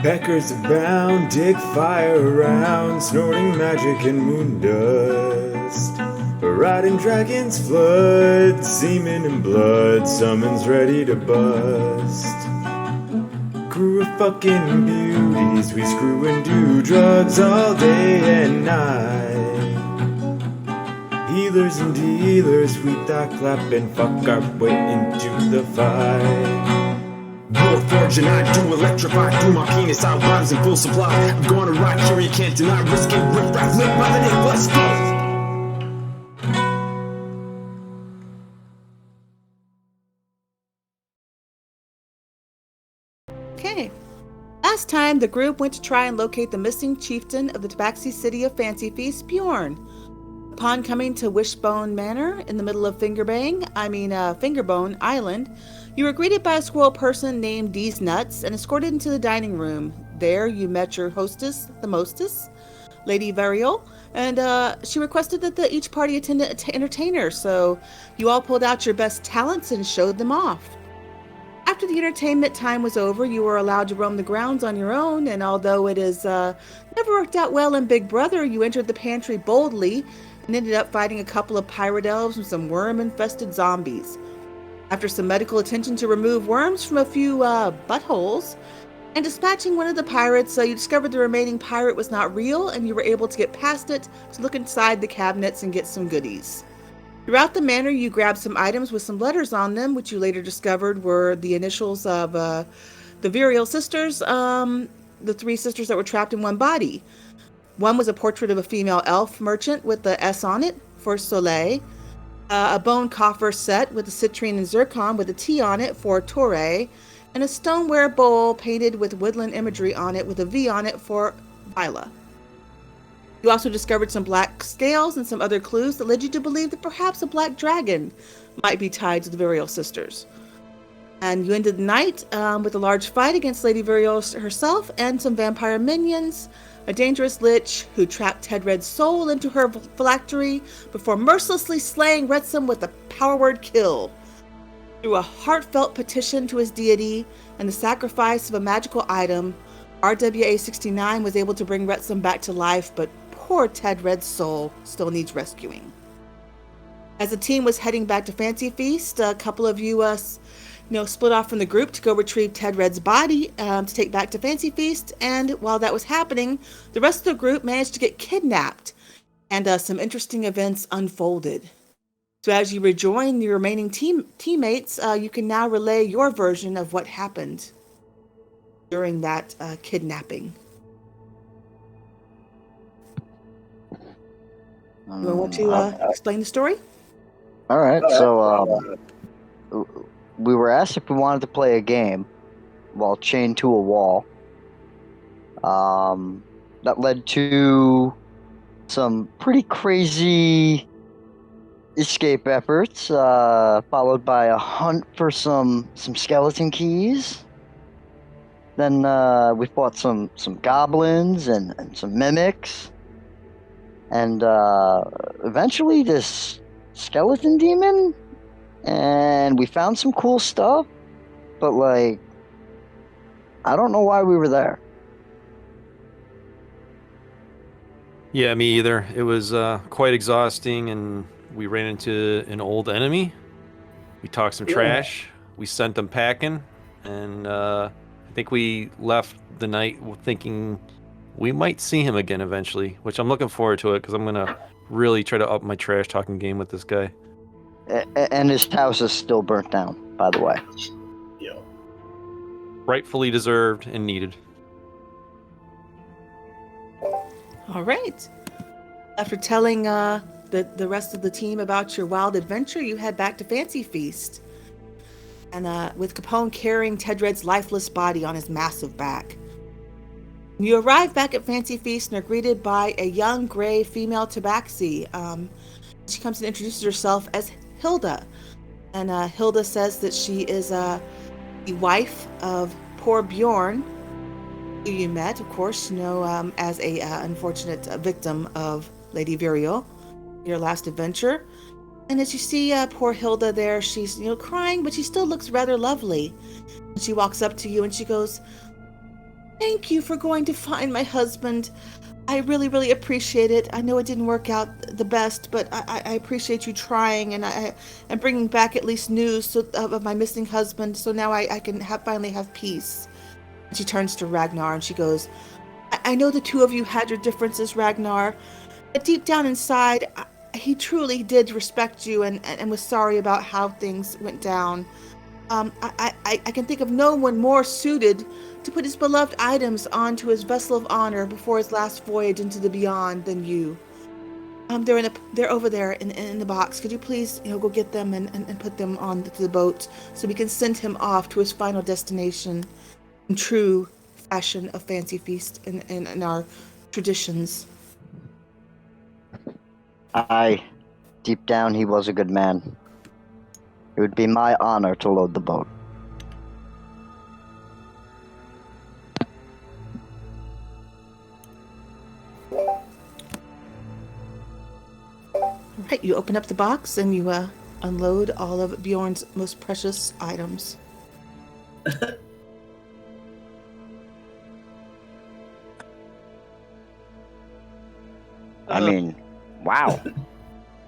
Peckers abound, dig fire around, snorting magic and moon dust. Riding dragons flood, semen and blood, summons ready to bust. Crew of fucking beauties, we screw and do drugs all day and night. Healers and dealers, we thought clap and fuck our way into the fight. War forging, I do electrify through my penis, I rhymes in full supply. I'm gonna rock here, you can't deny. Risque Riffraff, live by the name, let's go! Okay. Last time, the group went to try and locate the missing chieftain of the Tabaxi city of Fancy Feast, Bjorn. Upon coming to Wishbone Manor in the middle of Fingerbone Island, you were greeted by a squirrel person named D's Nuts and escorted into the dining room. There, you met your hostess, the mostess, Lady Variol, and she requested that each party attend an entertainer, so you all pulled out your best talents and showed them off. After the entertainment time was over, you were allowed to roam the grounds on your own, and although it has never worked out well in Big Brother, you entered the pantry boldly and ended up fighting a couple of pirate elves and some worm-infested zombies. After some medical attention to remove worms from a few buttholes, and dispatching one of the pirates, you discovered the remaining pirate was not real, and you were able to get past it to look inside the cabinets and get some goodies. Throughout the manor, you grabbed some items with some letters on them, which you later discovered were the initials of the Virial sisters, the three sisters that were trapped in one body. One was a portrait of a female elf merchant with the S on it for Soleil, a bone coffer set with a citrine and zircon with a T on it for Torre, and a stoneware bowl painted with woodland imagery on it with a V on it for Vila. You also discovered some black scales and some other clues that led you to believe that perhaps a black dragon might be tied to the Virial sisters. And you ended the night with a large fight against Lady Virial herself and some vampire minions, a dangerous lich who trapped Ted Red's soul into her phylactery before mercilessly slaying Retsum with the power word kill. Through a heartfelt petition to his deity and the sacrifice of a magical item, RWA-69 was able to bring Retsum back to life, but poor Ted Red's soul still needs rescuing. As the team was heading back to Fancy Feast, a couple of you split off from the group to go retrieve Ted Red's body to take back to Fancy Feast, and while that was happening, the rest of the group managed to get kidnapped, and some interesting events unfolded. So as you rejoin your remaining teammates, you can now relay your version of what happened during that kidnapping. You want to explain the story? All right, so we were asked if we wanted to play a game while chained to a wall. That led to some pretty crazy escape efforts, followed by a hunt for some skeleton keys. Then we fought some goblins and some mimics. And eventually this skeleton demon, and we found some cool stuff, but I don't know why we were there. Yeah, me either. It was quite exhausting, and we ran into an old enemy. We talked some trash. We sent them packing, and I think we left the night thinking we might see him again eventually, which I'm looking forward to it because I'm going to really try to up my trash talking game with this guy. And his house is still burnt down, by the way. Yeah. Rightfully deserved and needed. All right. After telling the rest of the team about your wild adventure, you head back to Fancy Feast. And with Capone carrying Ted Red's lifeless body on his massive back. You arrive back at Fancy Feast and are greeted by a young gray female tabaxi. She comes and introduces herself as Hilda. And Hilda says that she is the wife of poor Bjorn, who you met, of course, as a unfortunate victim of Lady Virial, your last adventure. And as you see poor Hilda there, she's crying, but she still looks rather lovely. And she walks up to you and she goes, Thank you for going to find my husband. I really, really appreciate it. I know it didn't work out the best, but I appreciate you trying and bringing back at least news of my missing husband. So now I can finally have peace. She turns to Ragnar and she goes, I know the two of you had your differences, Ragnar, but deep down inside, he truly did respect you and was sorry about how things went down. I can think of no one more suited to put his beloved items onto his vessel of honor before his last voyage into the beyond than you. They're over there in the box. Could you please, go get them and put them on the boat so we can send him off to his final destination in true fashion of Fancy Feast and our traditions. Deep down, he was a good man. It would be my honor to load the boat. Right, you open up the box and you unload all of Bjorn's most precious items. I mean, wow.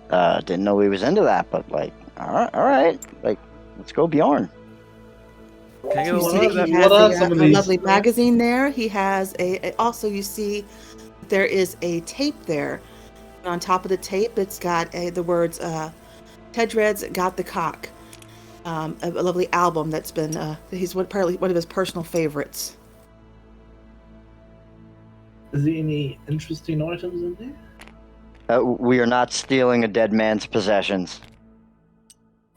Didn't know he was into that, but all right. Let's go, Bjorn. Can I get a You look see at that that? he has a lovely magazine there. He has also you see there is a tape there. And on top of the tape, it's got the words Tedred's Got the Cock. A lovely album that's been, he's apparently one of his personal favorites. Is there any interesting items in there? We are not stealing a dead man's possessions.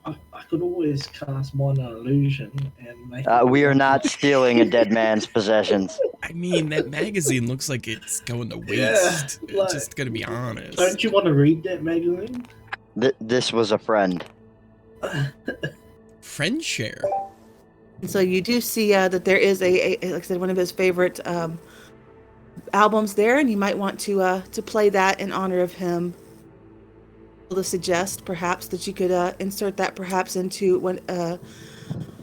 I could always cast minor illusion and make. We are not stealing a dead man's possessions. I mean, that magazine looks like it's going to Yeah, waste. like, Just gonna be honest. Don't you want to read that magazine? This was a friend. Friend share. And so you do see that there is like I said, one of his favorite albums there, and you might want to play that in honor of him. To suggest perhaps that you could insert that perhaps into one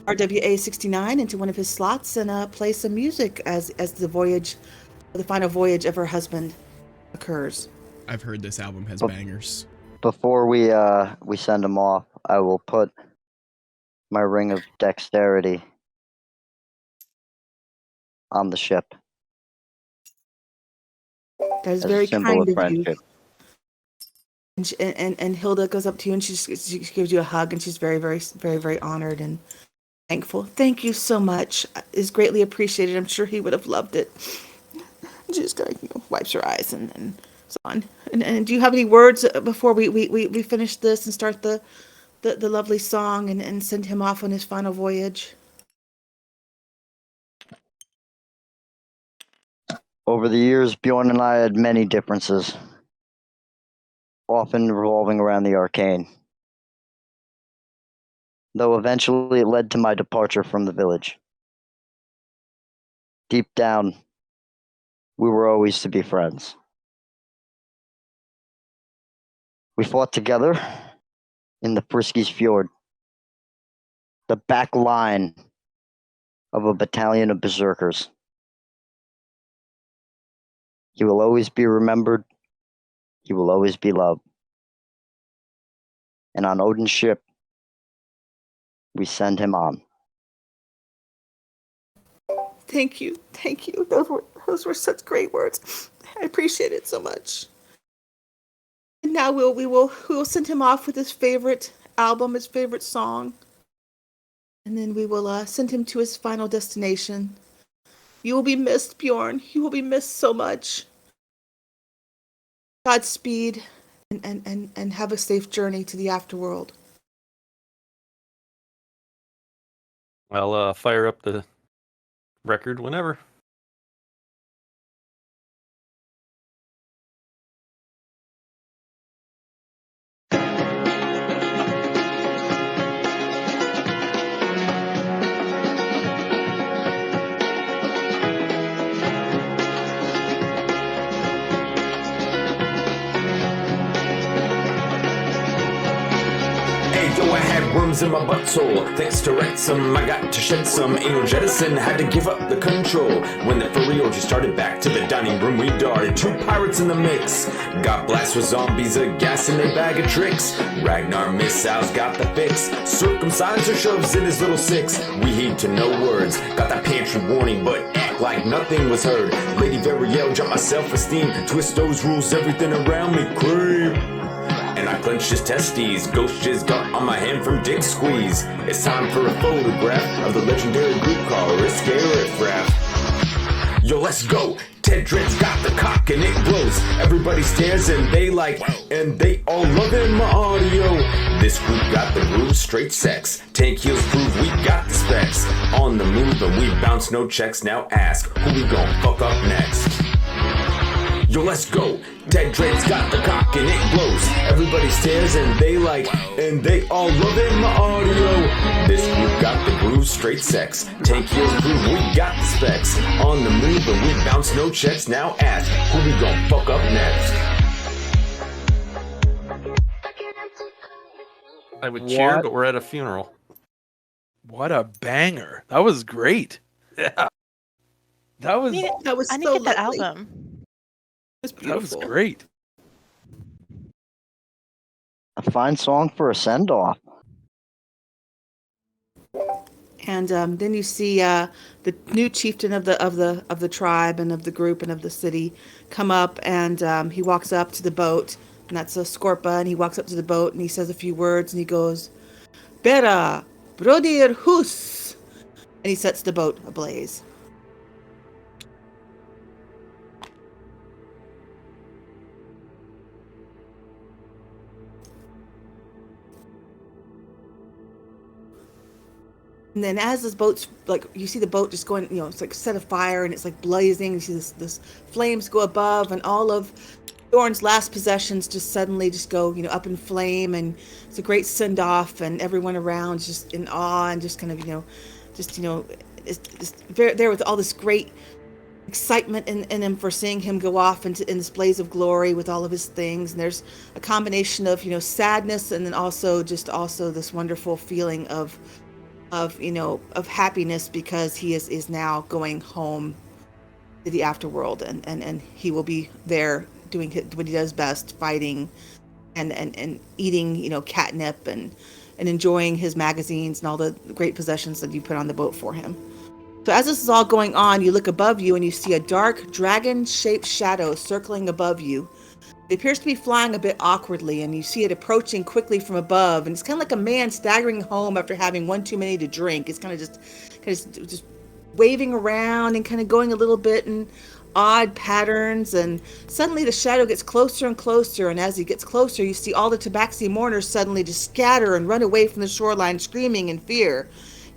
RWA 69 into one of his slots and play some music as the final voyage of her husband occurs. I've heard this album has bangers. Before we send him off, I will put my ring of dexterity on the ship. That is as very a symbol kind of of you. friendship. And Hilda goes up to you and she gives you a hug, and she's very, very, very, very honored and thankful. Thank you so much. It's greatly appreciated. I'm sure he would have loved it. She just wipes her eyes and so on. And do you have any words before we finish this and start the lovely song and send him off on his final voyage? Over the years, Bjorn and I had many differences, often revolving around the arcane. Though eventually it led to my departure from the village. Deep down, we were always to be friends. We fought together in the Friskies Fjord, the back line of a battalion of berserkers. He will always be remembered. He will always be loved. And on Odin's ship, we send him on. Thank you. Those were such great words. I appreciate it so much. And now we will send him off with his favorite album, his favorite song, and then we will send him to his final destination. You will be missed, Bjorn. You will be missed so much. Godspeed, and have a safe journey to the afterworld. I'll fire up the record whenever. Yo, I had worms in my butthole. Thanks to Wrexham, I got to shed some anal jettison. Had to give up the control. When the furry orgy started, back to the dining room we darted. 2 pirates in the mix. Got blast with zombies, a gas in their bag of tricks. Ragnar missiles got the fix. Circumciser shoves in his little 6. We heed to no words. Got that pantry warning, but act like nothing was heard. Lady Variel dropped my self-esteem. Twist those rules, everything around me creep. And I clenched his testes. Ghost jizz got on my hand from dick squeeze. It's time for a photograph of the legendary group called Risque Riffraff. Yo, let's go. Ted Dread's got the cock and it glows. Everybody stares and they like, and they all love in my audio. This group got the groove, straight sex. Tank heels prove we got the specs. On the move and we bounce no checks. Now ask, who we gon' fuck up next? Yo, let's go. Ted Dread's got the cock and it glows. Everybody stares and they like, and they all love in my audio. This group got the groove, straight sex. Tank heels prove we got the specs. On the move and we bounce no checks. Now ask, who we gon' fuck up next? I would cheer, What? but we're at a funeral. What a banger. That was great. Yeah. That was That was I need so to get that lovely. album. It was that was beautiful. great. A fine song for a send-off. And then you see the new chieftain of the tribe and of the group and of the city come up, and he walks up to the boat, and that's a Scorpa, and he walks up to the boat and he says a few words and he goes, "Bera, brodir hus," and he sets the boat ablaze. And then as this boat's like, you see the boat just going, it's like set afire and it's like blazing. You see this flames go above, and all of Thorn's last possessions just suddenly just go, up in flame, and it's a great send off, and everyone around is just in awe and just kind of, there with all this great excitement in him for seeing him go off in this blaze of glory with all of his things. And there's a combination of, sadness, and then also this wonderful feeling of happiness, because he is now going home to the afterworld, and he will be there doing what he does best, fighting and eating, catnip and enjoying his magazines and all the great possessions that you put on the boat for him. So as this is all going on, you look above you and you see a dark dragon-shaped shadow circling above you. It appears to be flying a bit awkwardly, and you see it approaching quickly from above, and it's kind of like a man staggering home after having one too many to drink. It's kind of just waving around and kind of going a little bit in odd patterns, and suddenly the shadow gets closer and closer, and as he gets closer, you see all the Tabaxi mourners suddenly just scatter and run away from the shoreline, screaming in fear.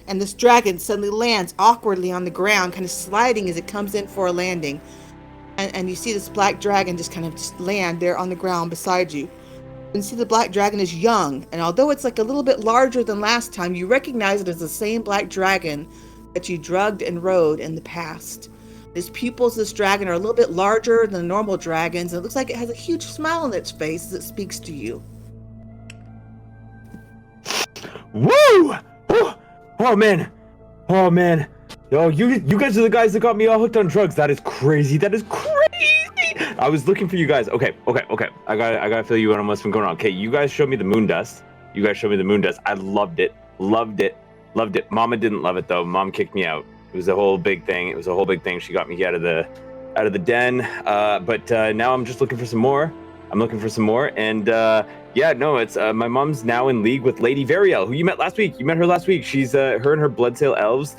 And this dragon suddenly lands awkwardly on the ground, kind of sliding as it comes in for a landing. And you see this black dragon just kind of land there on the ground beside you. And see the black dragon is young, and although it's like a little bit larger than last time, you recognize it as the same black dragon that you drugged and rode in the past. His pupils, this dragon, are a little bit larger than normal dragons, and it looks like it has a huge smile on its face as it speaks to you. Woo! Oh man! Oh man! Yo, you guys are the guys that got me all hooked on drugs. That is crazy. That is crazy. I was looking for you guys. Okay. I gotta fill you in on what's been going on. Okay, you guys showed me the moon dust. I loved it. Mama didn't love it though. Mom kicked me out. It was a whole big thing. She got me out of the den. But now I'm just looking for some more. And it's my mom's now in league with Lady Variel, who you met last week. She's her and her Bloodsail elves.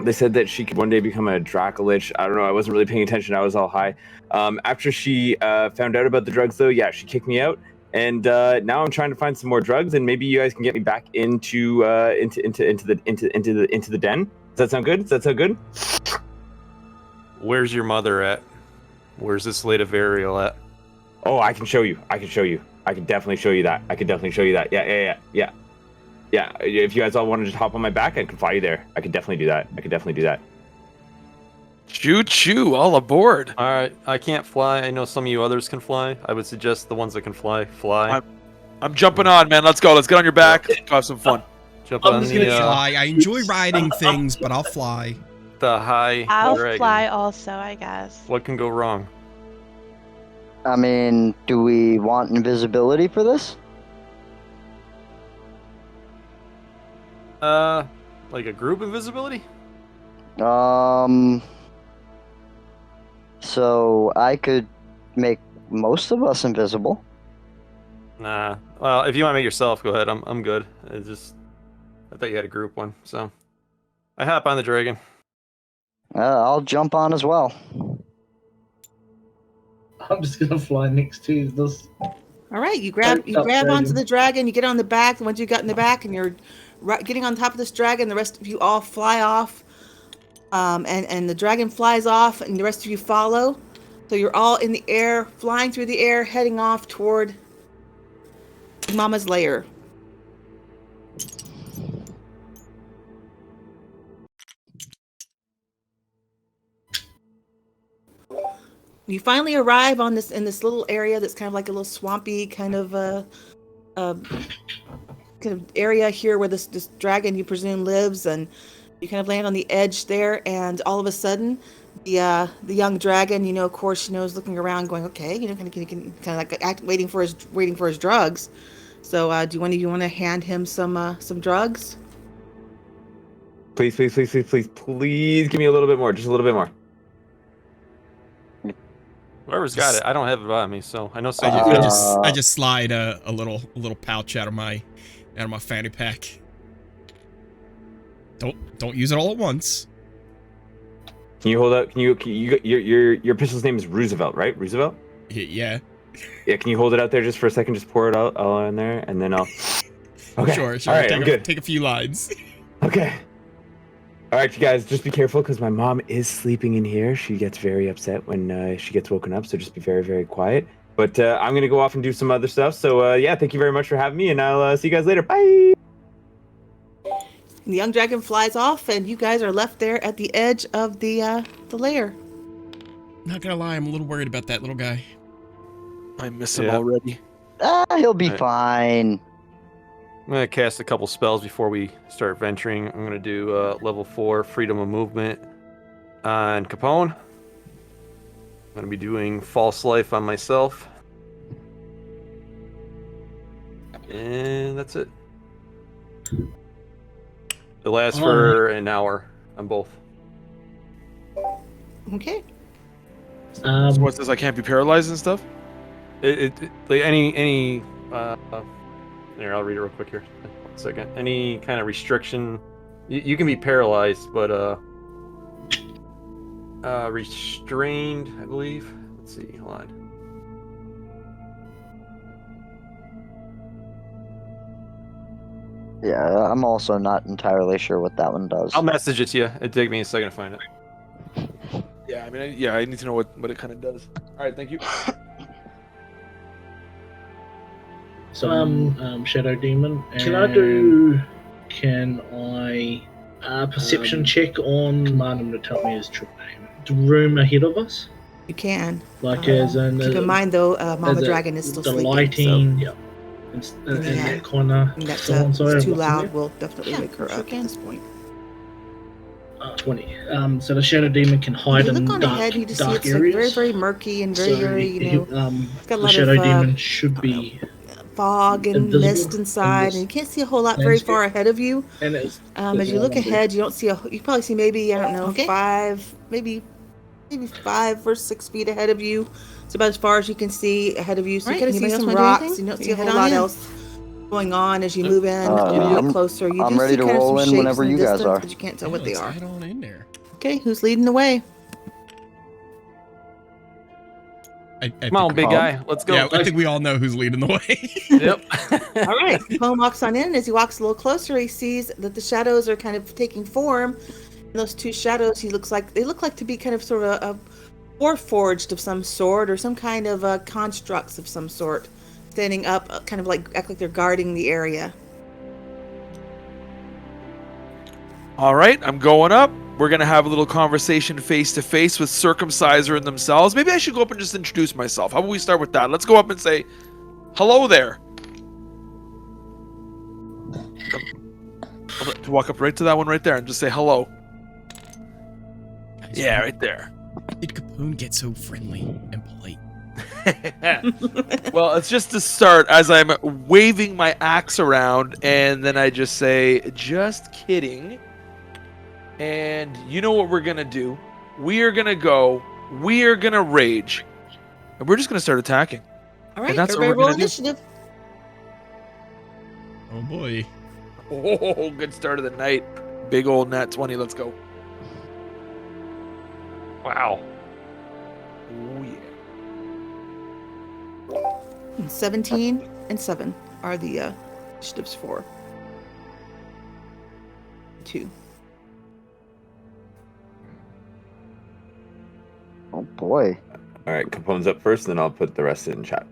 They said that she could one day become a Dracolich. I don't know. I wasn't really paying attention. I was all high. After she found out about the drugs, though, yeah, she kicked me out. And now I'm trying to find some more drugs, and maybe you guys can get me back into the den. Does that sound good? Where's your mother at? Where's this Lady Variel at? Oh, I can show you. I can definitely show you that. Yeah. If you guys all want to just hop on my back, I can fly you there. I could definitely do that. Choo-choo, all aboard. All right, I can't fly. I know some of you others can fly. I would suggest the ones that can fly. I'm jumping on, man. Let's go. Let's get on your back. Let's have some fun. Jump I'm on just gonna the Fly. I enjoy riding things, but I'll fly. high I'll dragon. fly also, I guess. What can go wrong? I mean, do we want invisibility for this? Like a group invisibility? So I could make most of us invisible. Nah. Well, if you want to make yourself, go ahead. I'm good. I thought you had a group one, so I hop on the dragon. I'll jump on as well. I'm just gonna fly next to this. All right, you grab onto the dragon. You get on the back. Once you got in the back, and you're getting on top of this dragon, the rest of you all fly off. And the dragon flies off, and the rest of you follow. So you're all in the air, flying through the air, heading off toward Mama's lair. You finally arrive in this little area that's kind of like a little swampy kind of area here where this dragon you presume lives, and you kind of land on the edge there, and all of a sudden the young dragon, of course, is looking around going, okay, kind of like waiting for his drugs. So do one of you want to hand him some drugs? Please give me a little bit more, just a little bit more. Whoever's got it, I don't have it by me, so I know. I just slide a little pouch out of my fanny pack. Don't use it all at once. Can you hold up? Your pistol's name is Roosevelt, right? Roosevelt? Yeah. Yeah. Can you hold it out there just for a second? Just pour it out all in there, and then I'll. Okay. Sure. All right, I'm good. Take a few lines. Okay. All right, you guys, just be careful because my mom is sleeping in here. She gets very upset when she gets woken up, so just be very, very quiet. But I'm going to go off and do some other stuff. So, yeah, thank you very much for having me, and I'll see you guys later. Bye! The young dragon flies off, and you guys are left there at the edge of the lair. Not gonna lie, I'm a little worried about that little guy. I miss him already. He'll be fine. I'm going to cast a couple spells before we start venturing. I'm going to do level 4 Freedom of Movement on Capone. I'm going to be doing False Life on myself. And that's it. It lasts for an hour on both. Okay. So what's this? I can't be paralyzed and stuff? Like any here, I'll read it real quick here. 1 second. Any kind of restriction, you can be paralyzed, but restrained, I believe. Let's see. Hold on. Yeah, I'm also not entirely sure what that one does. I'll message it to you. It'd take me a second to find it. Yeah, I mean, I need to know what it kind of does. All right, thank you. So Shadow Demon. Can I perception check on? Command him to tell me his true name. The room ahead of us. You can. As in. Keep in mind though, Mama Dragon is still the sleeping. lighting. So. In that corner. That's Sorry, too loud. We'll definitely wake her up at this point. 20. So the Shadow Demon can hide you in look on dark, ahead, you just see dark it's like areas. very, very murky and very, it's got a the lot Shadow of Demon should be fog and invisible mist inside, and you can't see a whole lot very landscape. far ahead of you. And as you look ahead, you don't see you probably see maybe, I don't know, 5, maybe 5 or 6 feet ahead of you. It's about as far as you can see ahead of you. So you kind of see some rocks. You don't see a whole lot else going on as you move in a little bit closer. You I'm do ready see to kind of roll some in shapes whenever in the you guys distance, are. but you can't tell what they are. Head on in there. Okay, who's leading the way? Come on, big guy. Let's go. Yeah, I think we all know who's leading the way. Yep. All right. Capone walks on in, and as he walks a little closer, he sees that the shadows are kind of taking form. And those two shadows, they look like to be kind of sort of a warforged of some sort, or some kind of constructs of some sort, standing up, kind of like act like they're guarding the area. All right, I'm going up. We're going to have a little conversation face-to-face with Circumciser and themselves. Maybe I should go up and just introduce myself. How about we start with that? Let's go up and say, hello there. To walk up right to that one right there and just say hello. Yeah, right there. Did Capone get so friendly and polite? Well, it's just to start as I'm waving my axe around, and then I just say, just kidding. And you know what we're going to do? We are going to go, we are going to rage, and we're just going to start attacking. All right, And that's what everybody we're roll gonna do. initiative. Oh boy. Oh, good start of the night. Big old nat 20, let's go. Wow. Oh, yeah. 17 and 7 are the initiatives for. 2. Oh boy. All right, Capone's up first, then I'll put the rest in chat.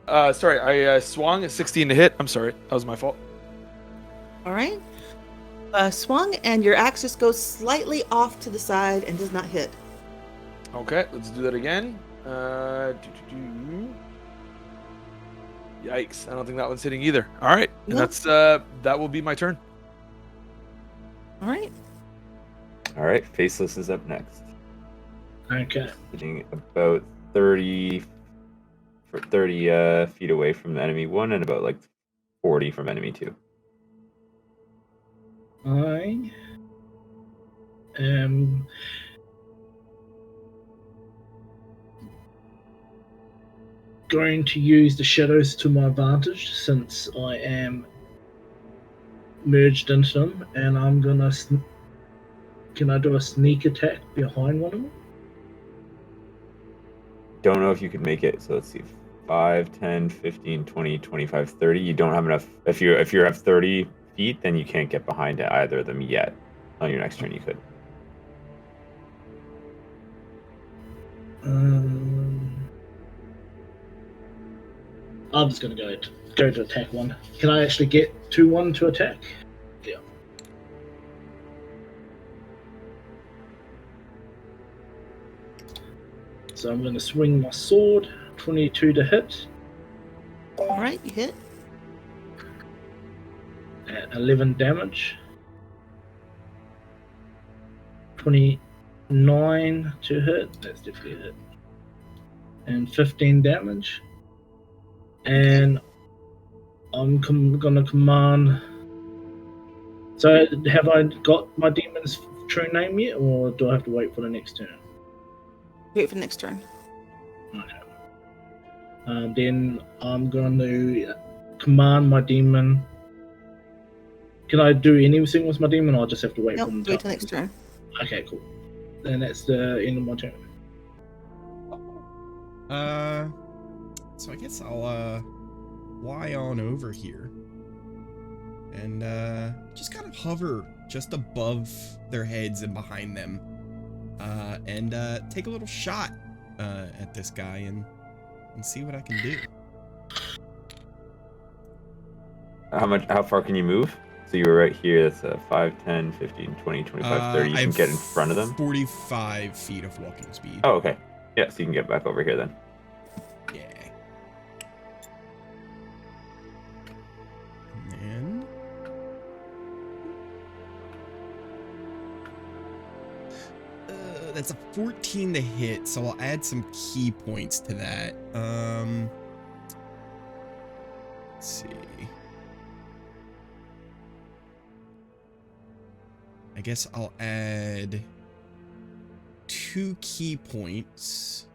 Sorry, I swung at 16 to hit. I'm sorry, that was my fault. All right. Swung, and your axe just goes slightly off to the side and does not hit. Okay, let's do that again. Yikes! I don't think that one's hitting either. All right, and No. that's that will be my turn. All right. All right, Faceless is up next. Okay. Sitting about 30 feet away from the enemy 1 and about like 40 from enemy 2. I am going to use the shadows to my advantage since I am merged into them, and I'm gonna. Can I do a sneak attack behind one of them? Don't know if you could make it, so let's see. 5, 10, 15, 20, 25, 30. You don't have enough. If you have 30 feet, then you can't get behind either of them yet. On your next turn, you could. I'm just gonna go to attack one. Can I actually get 1 to attack? Yeah. So I'm gonna swing my sword. 22 to hit All right, you hit. at 11 damage. 29 to hit. That's definitely a hit. And 15 damage. And I'm gonna command. So, have I got my demon's true name yet, or do I have to wait for the next turn? Wait for the next turn. Okay. Then I'm going to command my demon. Can I do anything with my demon, or I'll just have to wait for Nope, them wait till next turn. Okay, cool. Then that's the end of my turn. So I guess I'll fly on over here and just kind of hover just above their heads and behind them, and take a little shot at this guy and see what I can do. How far can you move? So you were right here. That's 5, 10, 15, 20, 25, 30. You I can have get in front of them. 45 feet of walking speed. Oh, okay. Yeah, so you can get back over here then. Yeah. And then that's a 14 to hit, so I'll add some key points to that. Let's see. I guess I'll add 2 key points,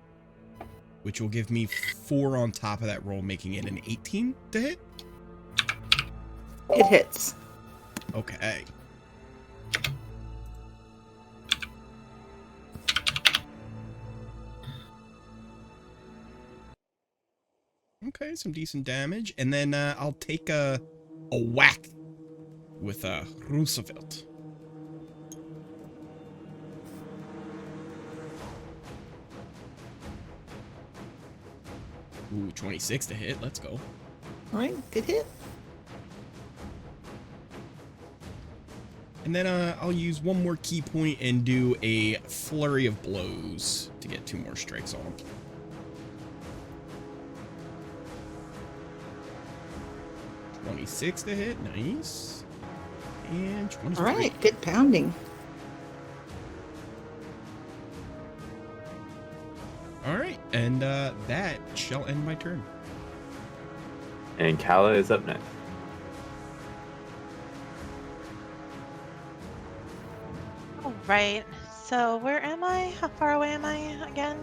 which will give me 4 on top of that roll, making it an 18 to hit. It hits. Okay. Okay, some decent damage, and then I'll take a whack with Roosevelt. Ooh, 26 to hit. Let's go. All right, good hit. And then I'll use 1 more key point and do a flurry of blows to get 2 more strikes on him. 26 to hit. Nice. And 23. All right, good pounding. All right, and that shall end my turn. And Kala is up next. All right. So where am I? How far away am I again?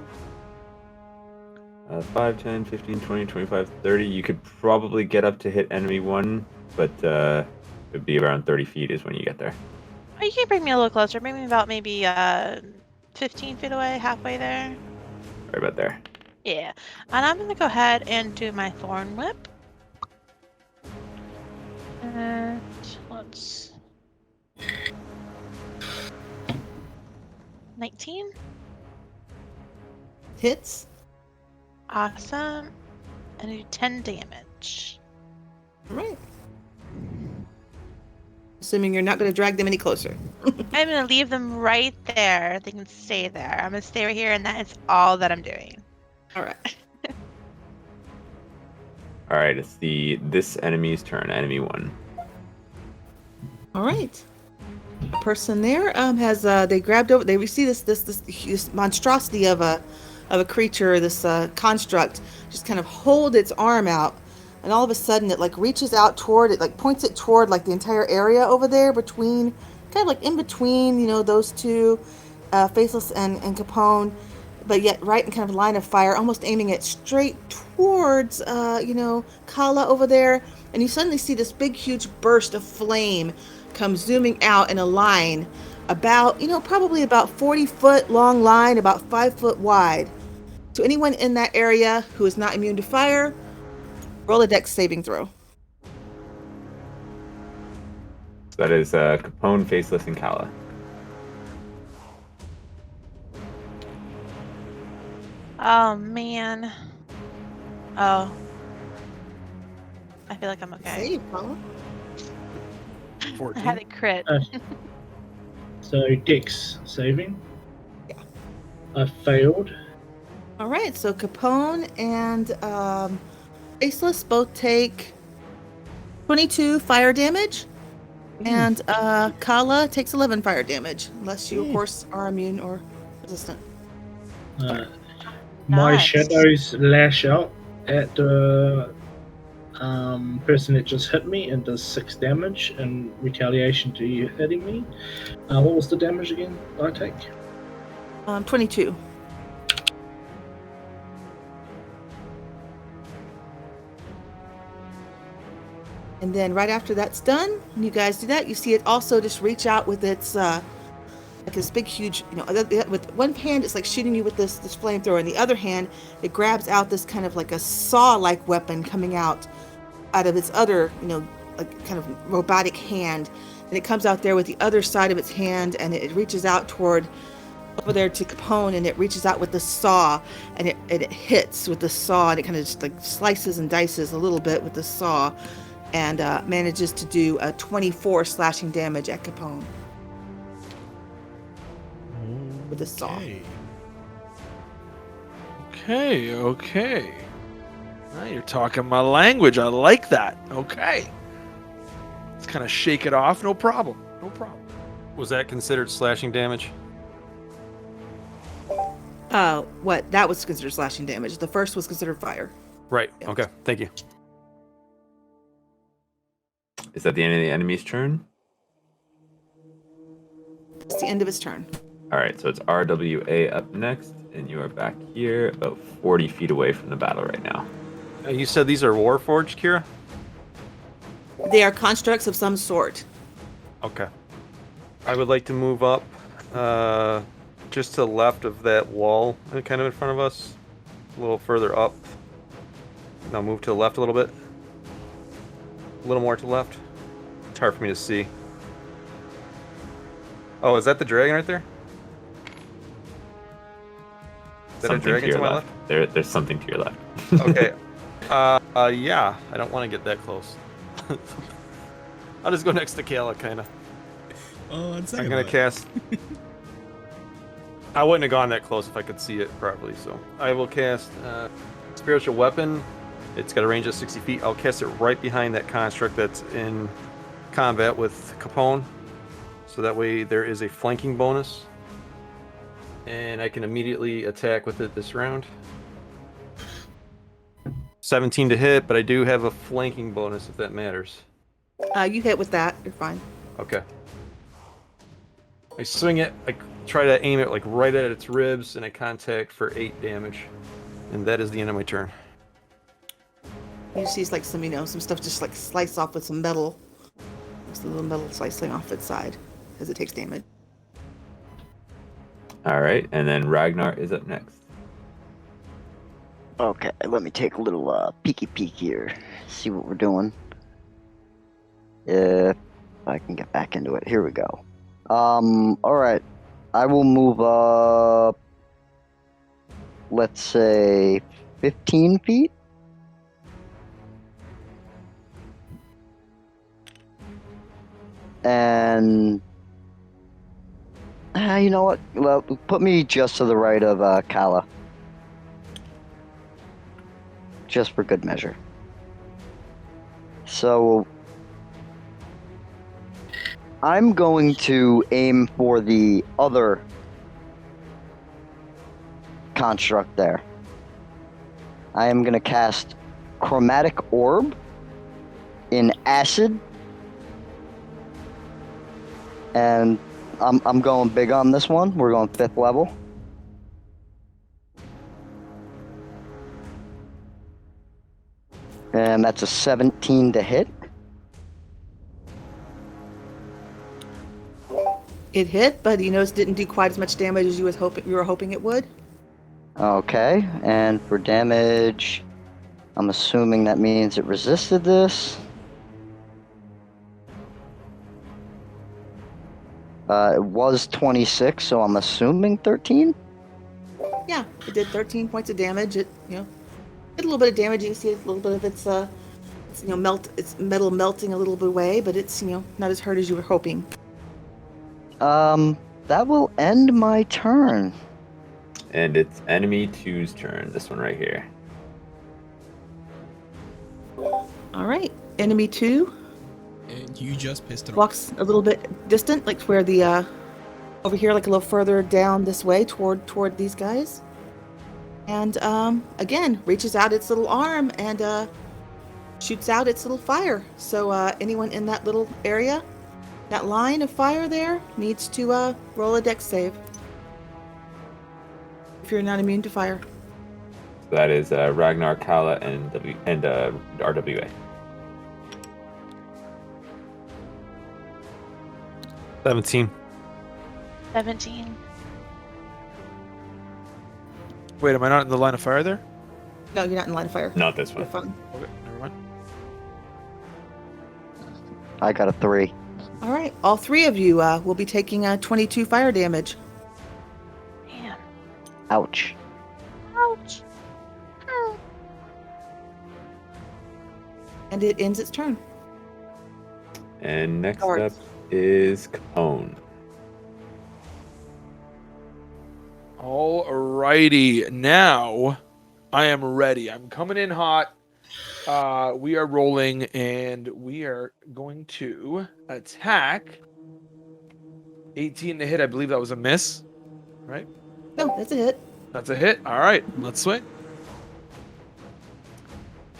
5, 10, 15, 20, 25, 30. You could probably get up to hit enemy 1, but it'd be around 30 feet is when you get there. Oh, you can bring me a little closer. Bring me about maybe 15 feet away, halfway there. Right about there. Yeah. And I'm gonna go ahead and do my thorn whip. And let's 19. Hits. Awesome. And I do 10 damage. All right. Assuming you're not going to drag them any closer. I'm gonna leave them right there. They can stay there. I'm gonna stay right here, and that is all that I'm doing. All right. All right, it's this enemy's turn. Enemy 1. All right. A person there has they grabbed over. They see this monstrosity of a creature, this construct, just kind of hold its arm out, and all of a sudden it like reaches out toward it, like points it toward like the entire area over there between, kind of like in between, you know, those two, Faceless and Capone, but yet right in kind of line of fire, almost aiming it straight towards, Kala over there, and you suddenly see this big, huge burst of flame come zooming out in a line about, probably about 40-foot long line, about 5 foot wide. To anyone in that area who is not immune to fire, roll a dex saving throw. So that is Capone, Faceless, and Kala. Oh man. Oh. I feel like I'm okay. Save, Paula. I 14. had a crit. So Dex saving. Yeah. I failed. All right, so Capone and Faceless both take 22 fire damage, and Kala takes 11 fire damage, unless you, of course, are immune or resistant. My Nice. shadows lash out at the person that just hit me and does 6 damage in retaliation to you hitting me. What was the damage again I take? 22. And then right after that's done, when you guys do that, you see it also just reach out with its like this big, huge, with one hand it's like shooting you with this flamethrower, and the other hand it grabs out this kind of like a saw-like weapon coming out of its other, like kind of robotic hand, and it comes out there with the other side of its hand, and it reaches out toward over there to Capone, and it reaches out with the saw, and it hits with the saw, and it kind of just like slices and dices a little bit with the saw, and manages to do a 24 slashing damage at Capone with the saw. Okay. Now you're talking my language. I like that. Okay. Let's kind of shake it off. No problem. Was that considered slashing damage? What? That was considered slashing damage. The first was considered fire. Right. Yeah. Okay. Thank you. Is that the end of the enemy's turn? It's the end of his turn. All right, so it's RWA up next, and you are back here, about 40 feet away from the battle right now. You said these are Warforged, Kira? They are constructs of some sort. Okay. I would like to move up just to the left of that wall, kind of in front of us. A little further up. Now move to the left a little bit. A little more to the left. It's hard for me to see. Oh, is that the dragon right there? Is that a Something dragon to to your my left. There's something to your left. Okay. Yeah. I don't want to get that close. I'll just go next to Kayla, kind of. Oh, I'm gonna cast. I wouldn't have gone that close if I could see it properly, so I will cast Spiritual Weapon It's got a range of 60 feet. I'll cast it right behind that construct that's in combat with Capone. So that way there is a flanking bonus. And I can immediately attack with it this round. 17 to hit, but I do have a flanking bonus if that matters. You hit with that. You're fine. Okay. I swing it, I try to aim it like right at its ribs, and I contact for 8 damage. And that is the end of my turn. You see like some, some stuff just like slice off with some metal. Just a little metal slicing off its side as it takes damage. All right, and then Ragnar is up next. Okay, let me take a little peeky peek here. See what we're doing. If I can get back into it. Here we go. Alright. I will move up, let's say, 15 feet. And you know what? Well, put me just to the right of Kala. Just for good measure. So I'm going to aim for the other construct there. I am going to cast Chromatic Orb in Acid. And I'm going big on this one. We're going 5th level. And that's a 17 to hit. It hit, but it didn't do quite as much damage as you were hoping it would. Okay, and for damage, I'm assuming that means it resisted this. It was 26, so I'm assuming 13? Yeah, it did 13 points of damage. It, did a little bit of damage. You can see a little bit of its its metal melting a little bit away, but it's, not as hurt as you were hoping. That will end my turn. And it's enemy 2's turn. This one right here. All right, enemy 2 And you just pissed it off. walks a little bit distant, like where the over here, like a little further down this way toward these guys, and again reaches out its little arm and shoots out its little fire. So anyone in that little area, that line of fire there, needs to roll a dex save if you're not immune to fire. That is Ragnar, Kala, and RWA. 17. 17. Wait, am I not in the line of fire there? No, you're not in line of fire. Not this You're one. fine. Okay, never mind. I got a 3. All right, all 3 of you will be taking 22 fire damage. Damn. Ouch. Ouch. Ow. And it ends its turn. And next Guards. up is Capone. Alrighty, now I am ready. I'm coming in hot. We are rolling, and we are going to attack. 18 to hit. I believe that was a miss, right? No, that's a hit. That's a hit. All right, let's swing.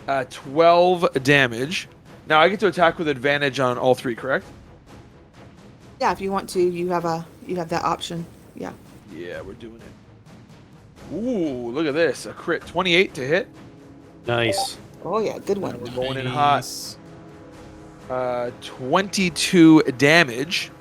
12 damage. Now I get to attack with advantage on all 3, correct? Yeah, if you want to, you have that option. Yeah. Yeah, we're doing it. Ooh, look at this. A crit. 28 to hit. Nice. Oh yeah, good one. We're going in hot. Nice. 22 damage.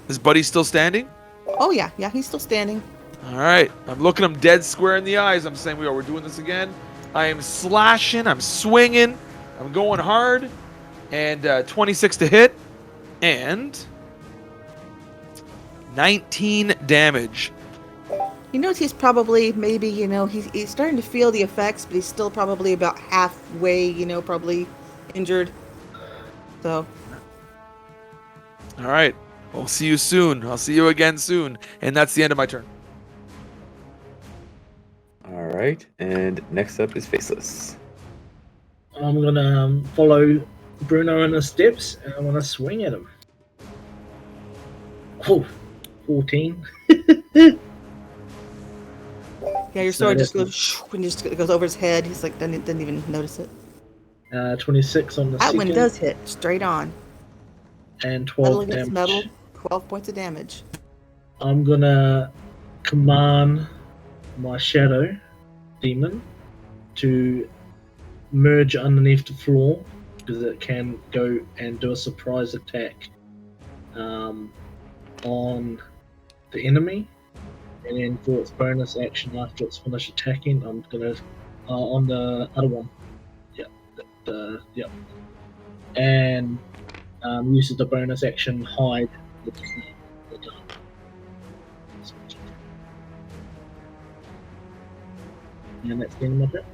Is Buddy still standing? Oh yeah, he's still standing. All right. I'm looking him dead square in the eyes. I'm saying we're doing this again. I am slashing. I'm swinging. I'm going hard. And 26 to hit. And 19 damage. You notice he's probably maybe, he's starting to feel the effects, but he's still probably about halfway, probably injured. So. All right. I'll see you soon. I'll see you again soon. And that's the end of my turn. All right, and next up is Faceless. I'm gonna follow Bruno in his steps, and I'm gonna swing at him. Oh, 14. Yeah, your So sword just that's goes shoo, and just goes over his head. He's like, didn't even notice it. 26 on the That second, one does hit straight on. and Metal 12 against damage. metal, 12 points of damage. I'm gonna command my shadow demon to merge underneath the floor because it can go and do a surprise attack on the enemy, and then for its bonus action after it's finished attacking, I'm gonna on the other one, and uses the bonus action hide the dark. And that's the end of my turn.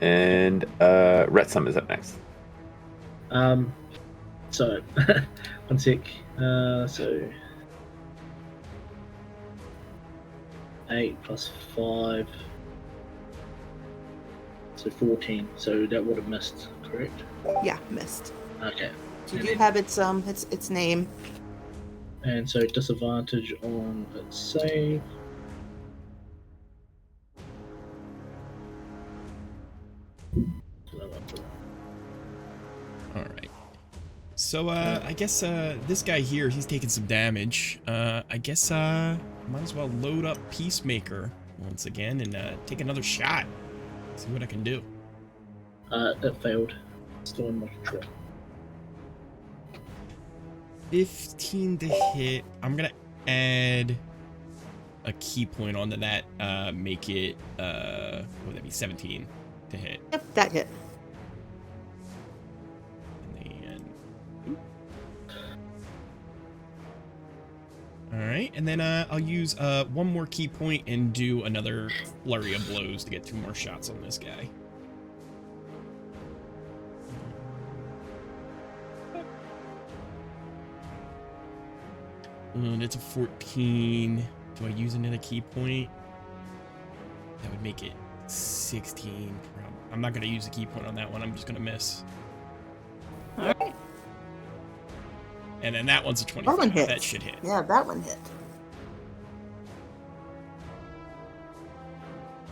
And Retsum is up next. So one sec. So 8 plus 5, so 14. So that would have missed, correct? Yeah, missed. Okay. So you do have its name. And so disadvantage on its save. Alright. So, I guess, this guy here, he's taking some damage. I guess, might as well load up Peacemaker once again and, take another shot. See what I can do. It failed. Still in my control. 15 to hit. I'm gonna add a key point onto that, make it, what would that be, 17 to hit. Yep, that hit. Alright, and then I'll use one more key point and do another flurry of blows to get 2 more shots on this guy. And it's a 14. Do I use another key point? That would make it 16. I'm not going to use a key point on that one. I'm just going to miss. Alright. And then that one's a 25. That one hits. That should hit. Yeah, that one hit.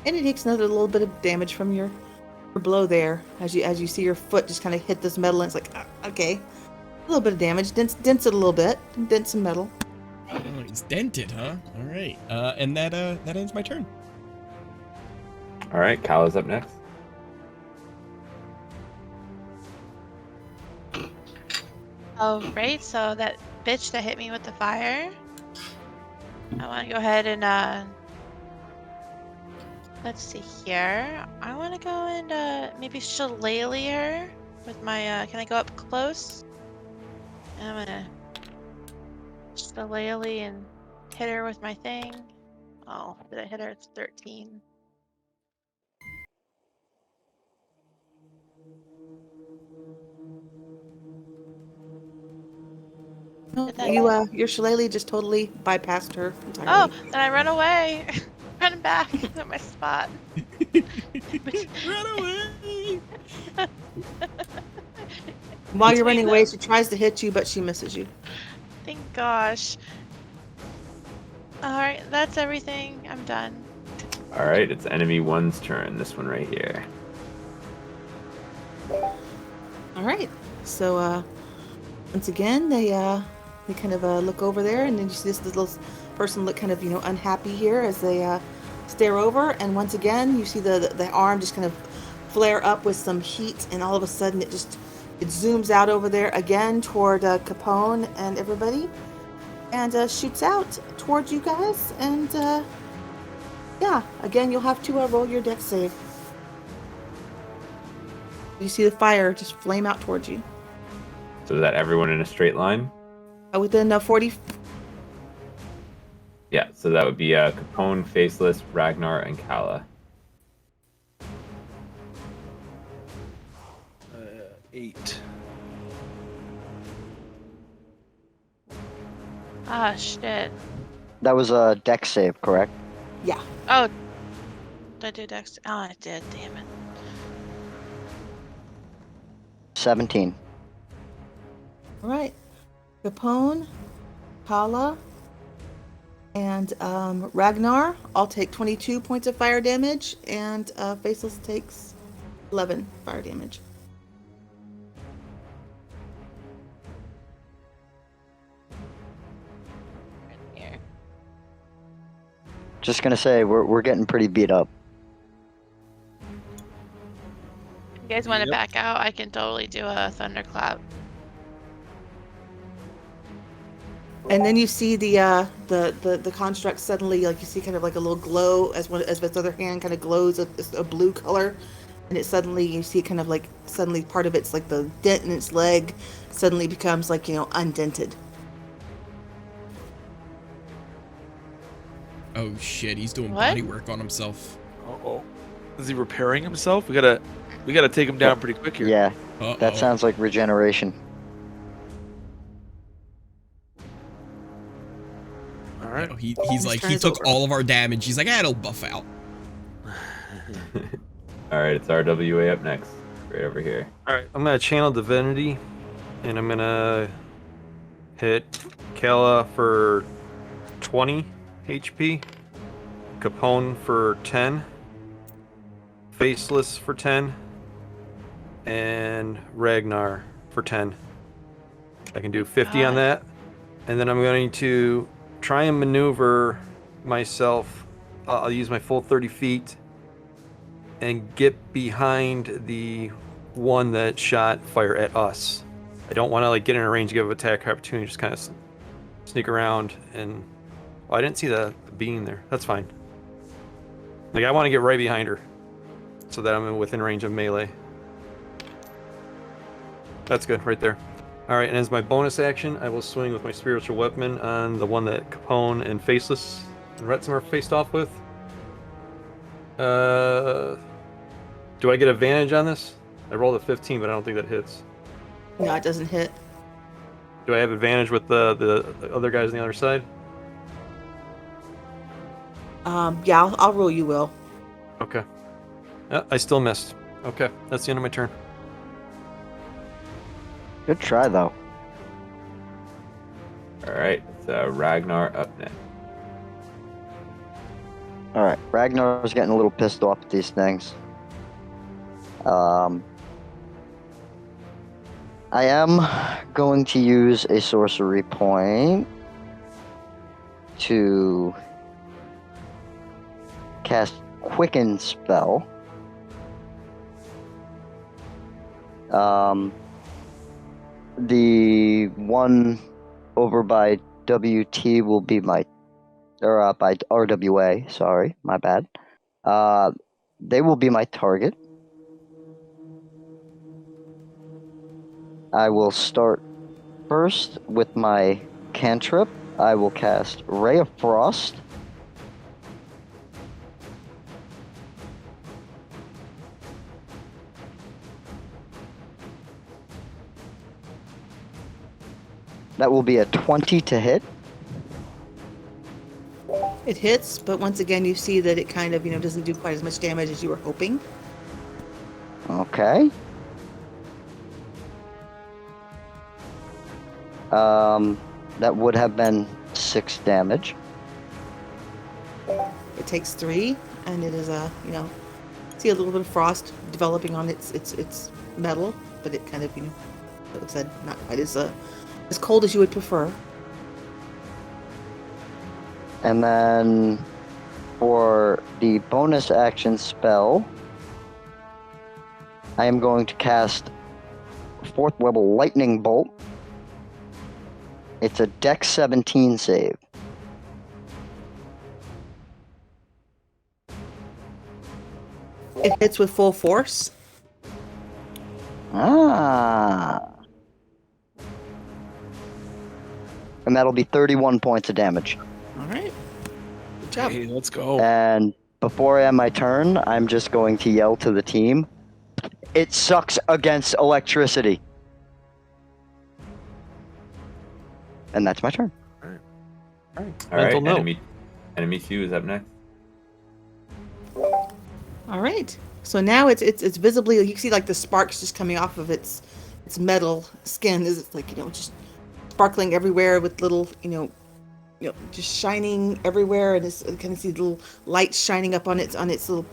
And it takes another little bit of damage from your blow there, as you see your foot just kind of hit this metal, and it's like, okay, a little bit of damage, dents it a little bit, dents some metal. Oh, it's dented, huh? All right, and that ends my turn. All right, Kyle is up next. Oh, right. So that bitch that hit me with the fire. I want to go ahead and let's see here. I want to go and maybe shillelagh her with my. Can I go up close? And I'm gonna shillelagh and hit her with my thing. Oh, did I hit her? It's 13. Your shillelagh just totally bypassed her entirely. Oh, then I run away. Run back at my spot. Run away! While you're running away, she tries to hit you, but she misses you. Thank gosh. Alright, that's everything. I'm done. All right, it's enemy one's turn. This one right here. All right. So once again, they kind of look over there, and then you see this little person look kind of unhappy here as they stare over, and once again you see the arm just kind of flare up with some heat, and all of a sudden it zooms out over there again toward Capone and everybody, and shoots out towards you guys, and yeah, again you'll have to roll your dex save. You see the fire just flame out towards you. So is that everyone in a straight line? Within 40. Yeah, so that would be Capone, Faceless, Ragnar, and Kala. 8. Ah, shit. That was a dex save, correct? Yeah. Oh, did I do dex? Oh, I did. Damn it. 17. All right. Capone, Kala, and Ragnar all take 22 points of fire damage, and Faceless takes 11 fire damage. Here. Just gonna say, we're getting pretty beat up. If you guys want to Yep. back out, I can totally do a thunderclap. And then you see the construct suddenly, like you see kind of like a little glow as its other hand kind of glows a blue color, and it suddenly you see kind of like suddenly part of it's like the dent in its leg suddenly becomes like undented. Oh shit, he's doing What? body work on himself. Uh-oh. Is he repairing himself? We gotta take him down pretty quick here. Yeah, Uh-oh. that sounds like regeneration. All right. No, he's His like, turn he is took over. all of our damage. He's like, it'll buff out. Alright, it's RWA up next. Right over here. Alright, I'm gonna channel Divinity, and I'm gonna hit Kala for 20 HP, Capone for 10, Faceless for 10, and Ragnar for 10. I can do 50 on God. that. And then I'm going to try and maneuver myself. I'll use my full 30 feet and get behind the one that shot fire at us. I don't want to like get in a range, give attack opportunity, just kind of sneak around and... Oh, I didn't see the beam there. That's fine. Like, I want to get right behind her so that I'm within range of melee. That's good, right there. Alright, and as my bonus action, I will swing with my spiritual weapon on the one that Capone and Faceless and Retzimer faced off with. Do I get advantage on this? I rolled a 15, but I don't think that hits. No, it doesn't hit. Do I have advantage with the other guys on the other side? Yeah, I'll roll you will. Okay. I still missed. Okay, that's the end of my turn. Good try, though. Alright, it's Ragnar up next. Alright, Ragnar's getting a little pissed off at these things. I am going to use a sorcery point to cast Quicken spell. The one over by WT will be my, or by RWA, sorry, my bad. They will be my target. I will start first with my cantrip. I will cast Ray of Frost. That will be a 20 to hit. It hits, but once again, you see that it kind of, doesn't do quite as much damage as you were hoping. Okay. That would have been 6 damage. It takes 3, and it is see a little bit of frost developing on its metal, but it kind of, like I said, not quite as cold as you would prefer. And then for the bonus action spell, I am going to cast 4th level lightning bolt. It's a Dex 17 save. It hits with full force. Ah. And that'll be 31 points of damage. All right. Good job. Hey, let's go. And before I end my turn, I'm just going to yell to the team, it sucks against electricity. And that's my turn. Alright, Mental note. enemy 2 is up next. All right. So now it's visibly, you can see like the sparks just coming off of its its metal skin is like, just sparkling everywhere with little, just shining everywhere, and it's kind of see little lights shining up on its little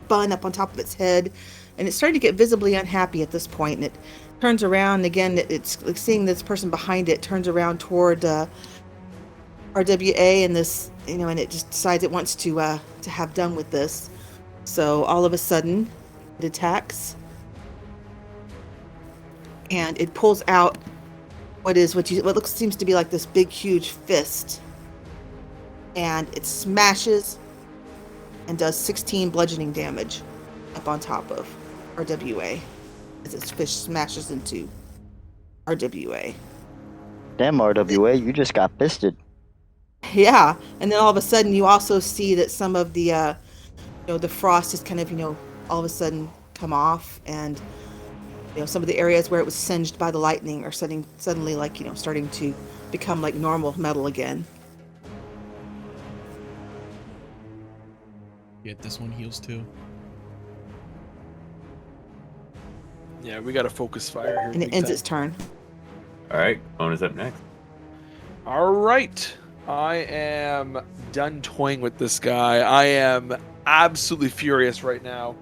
bun up on top of its head, and it's starting to get visibly unhappy at this point. And it turns around and again. It's like seeing this person behind it turns around toward RWA, and this, and it just decides it wants to have done with this. So all of a sudden, it attacks, and it pulls out what seems to be like this big, huge fist, and it smashes and does 16 bludgeoning damage up on top of RWA as its fist smashes into RWA. Damn, RWA, you just got fisted. Yeah, and then all of a sudden you also see that some of the the frost is kind of all of a sudden come off, and some of the areas where it was singed by the lightning are suddenly like starting to become like normal metal again. Yet this one heals too. Yeah, we got to focus fire here. And it ends its turn. All right, Kona's up next. All right. I am done toying with this guy. I am absolutely furious right now.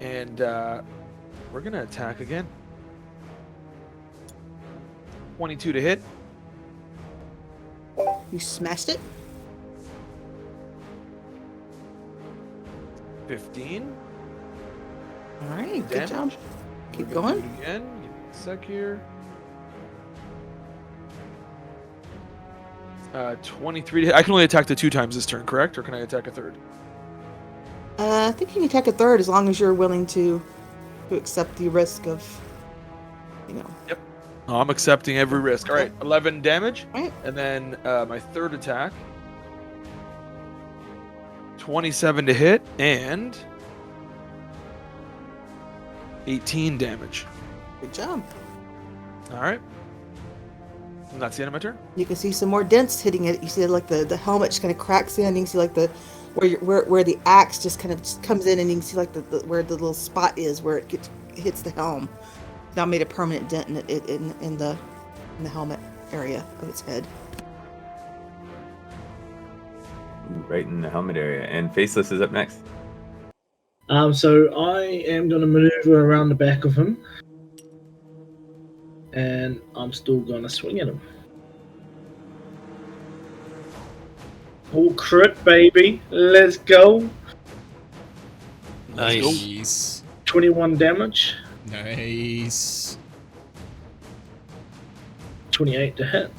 And we're going to attack again. 22 to hit. You smashed it. 15. All right, good Damage. job. Keep We're gonna going. do it again. Give me a sec here. 23 to hit. I can only attack the 2 times this turn, correct? Or can I attack a third? I think you can attack a third as long as you're willing to accept the risk of, Yep. Oh, I'm accepting every risk. All right, 11 damage. All right. And then my third attack. 27 to hit and 18 damage. Good job. All right. And that's the end of my turn. You can see some more dents hitting it. You see like the helmet just kind of cracks in. You can see like where the axe just kind of comes in, and you can see like where the little spot is where it hits the helm. Now made a permanent dent in the helmet area of its head. Right in the helmet area. And Faceless is up next. So I am going to maneuver around the back of him, and I'm still going to swing at him. Oh, crit, baby. Let's go. Nice. 21 damage. Nice. 28 to hit.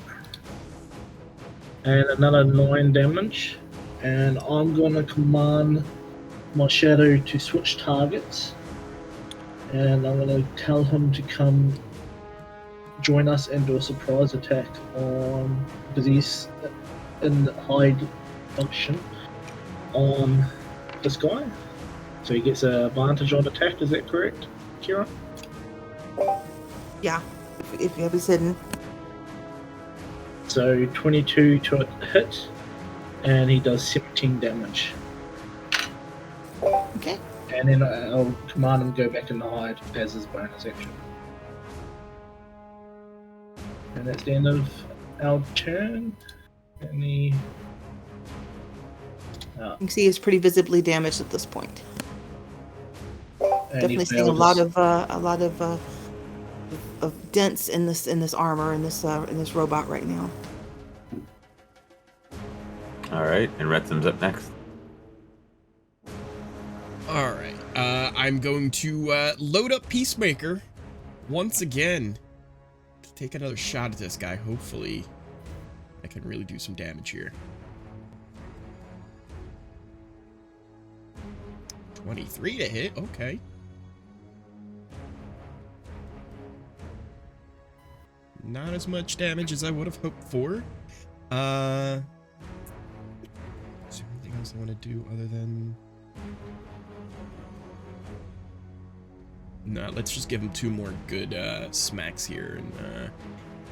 And another 9 damage. And I'm going to command my shadow to switch targets. And I'm going to tell him to come join us and do a surprise attack on, because he's in hide function, on this guy. So he gets an advantage on attack, is that correct, Kira? Yeah, if you have his hidden. So 22 to hit, and he does 17 damage. Okay. And then I'll command him to go back in the hide as his bonus action. And that's the end of our turn. And he... You can see he's pretty visibly damaged at this point. and Definitely he seeing fails. a lot of dents in this armor in this robot right now. All right, and Retsum's up next. Alright, I'm going to load up Peacemaker once again to take another shot at this guy. Hopefully, I can really do some damage here. 23 to hit, okay. Not as much damage as I would have hoped for. Is there anything else I want to do other than... No, let's just give him 2 more good smacks here and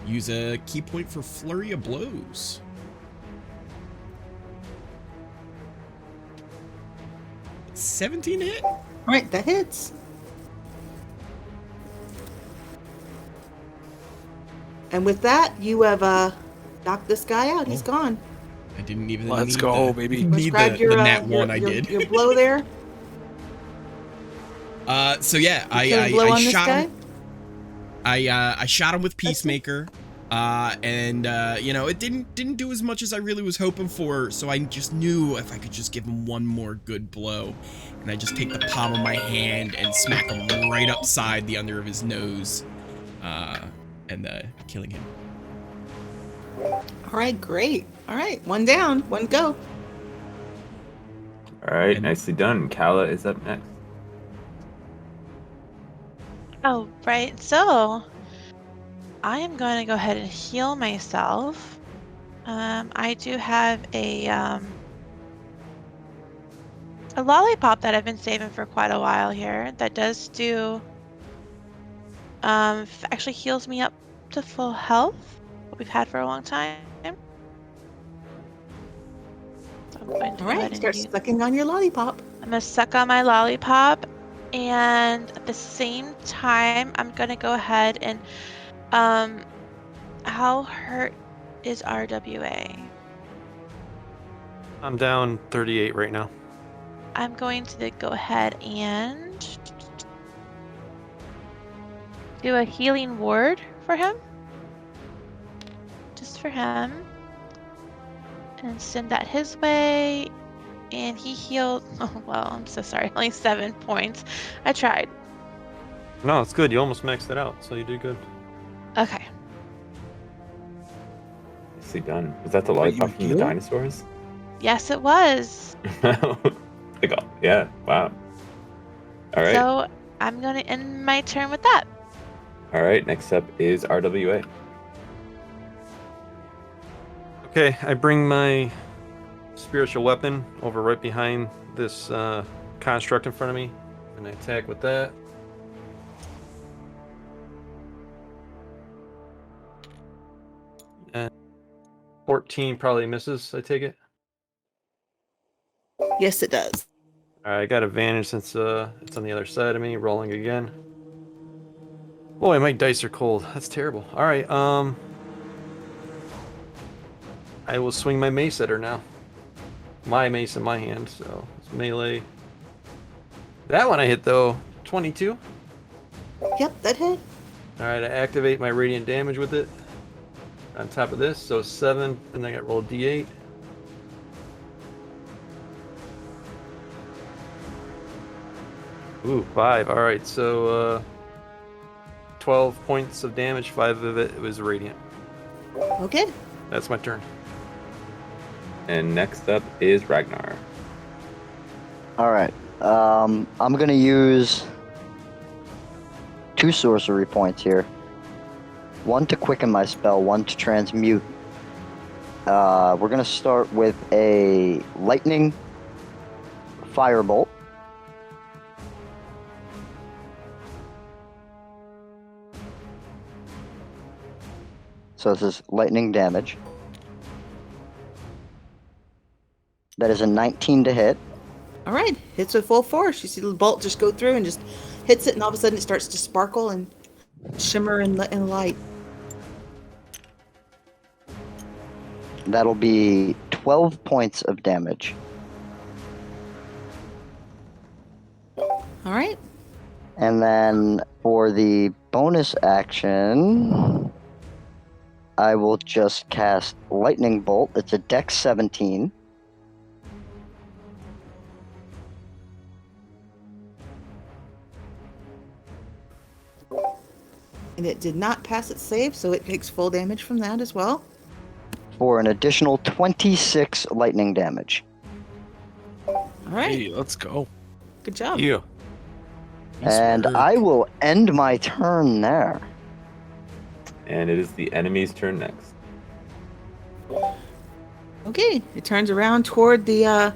use a key point for Flurry of Blows. $17 to hit? All right, that hits. And with that, you have knocked this guy out. He's Oh. gone. I didn't even Let's need go, the, baby. Need Describe the nat one I your, did. your blow there. So yeah, Killing blow I on this shot guy. him. I shot him with Peacemaker. And you know, it didn't do as much as I really was hoping for, so I just knew if I could just give him one more good blow. And I just take the palm of my hand and smack him right upside the under of his nose. And killing him. All right, great. All right, one down, one go. All right, And- nicely done. Kala is up next. Oh, right. So, I am going to go ahead and heal myself. I do have a lollipop that I've been saving for quite a while here that does do actually heals me up to full health, what we've had for a long time. So I'm going to All go ahead right, and start use, sucking on your lollipop. I'm gonna suck on my lollipop, and at the same time I'm gonna go ahead and how hurt is RWA? I'm down 38 right now. I'm going to go ahead and do a healing ward for him. Just for him. And send that his way. And he healed. Oh, well, I'm so sorry. Only 7 points. I tried. No, it's good. You almost maxed it out, so you did good. Okay. Nicely done. Was that the Wait, lollipop you from the healed? dinosaurs? Yes, it was. Yeah, wow. All right. So I'm going to end my turn with that. All right, next up is RWA. Okay, I bring my spiritual weapon over right behind this construct in front of me, and I attack with that. And 14 probably misses, I take it. Yes, it does. All right, I got advantage since it's on the other side of me, rolling again. Boy, my dice are cold. That's terrible. All right, I will swing my mace at her now. My mace in my hand, so it's melee. That one I hit though, 22. Yep, that hit. All right, I activate my radiant damage with it. On top of this, so 7, and then I got roll d8. Ooh, 5. All right, so 12 points of damage. 5 of it was radiant. Okay. That's my turn. And next up is Ragnar. All right. I'm gonna use 2 sorcery points here. 1 to quicken my spell, 1 to transmute. We're gonna start with a lightning firebolt. So this is lightning damage. That is a 19 to hit. All right, hits with full force. You see the bolt just go through and just hits it, and all of a sudden it starts to sparkle and shimmer in light. That'll be 12 points of damage. All right. And then for the bonus action, I will just cast Lightning Bolt. It's a Dex 17. And it did not pass its save, so it takes full damage from that as well. For an additional 26 lightning damage. All right. Hey, let's go. Good job. Yeah. And I will end my turn there. And it is the enemy's turn next. Okay. It turns around toward the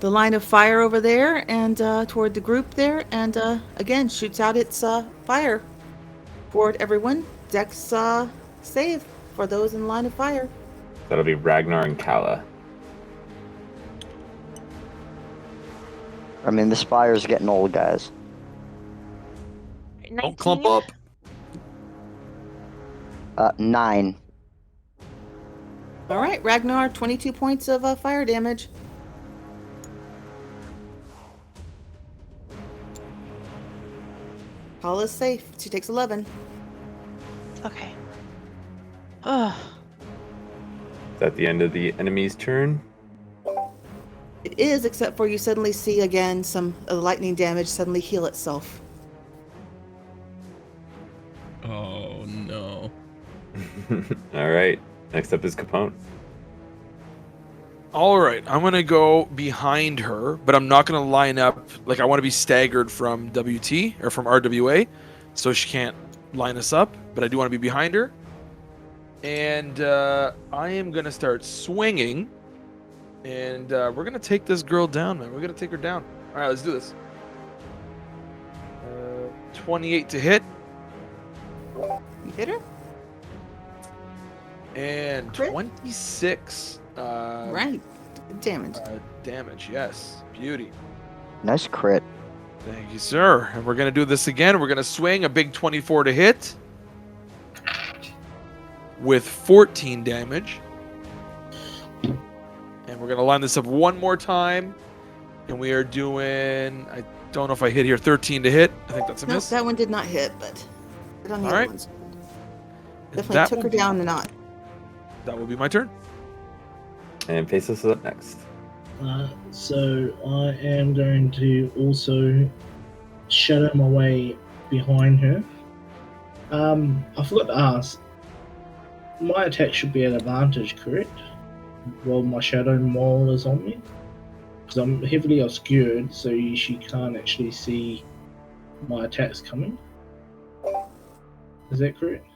line of fire over there, and toward the group there, and again shoots out its fire toward everyone. Dex save for those in line of fire. That'll be Ragnar and Kala. I mean, this fire's getting old, guys. 19. Don't clump up. 9. All right, Ragnar, 22 points of fire damage. Paula's safe. She takes 11. Okay. Ugh. Is that the end of the enemy's turn? It is, except for you suddenly see again some lightning damage suddenly heal itself. Oh no. All right. Next up is Capone. All right, I'm gonna go behind her, but I'm not gonna line up. Like, I want to be staggered from WT or from RWA, so she can't line us up. But I do want to be behind her, and I am gonna start swinging, and we're gonna take this girl down, man. We're gonna take her down. All right, let's do this. 28 to hit, You hit her? and Crit? 26. Right. Good damage. Damage. Yes, beauty. Nice crit. Thank you, sir. And we're going to do this again. We're going to swing a big 24 to hit with 14 damage. And we're going to line this up one more time. And we are doing, I don't know if I hit here, 13 to hit. I think that's a No, miss. that one did not hit, but hit on the All other right. ones. And Definitely that took will her be- down a notch. That will be my turn. And Pesos is up next. So I am going to also shadow my way behind her. I forgot to ask. My attack should be at advantage, correct? While my shadow mole is on me, because I'm heavily obscured, so she can't actually see my attacks coming. Is that correct?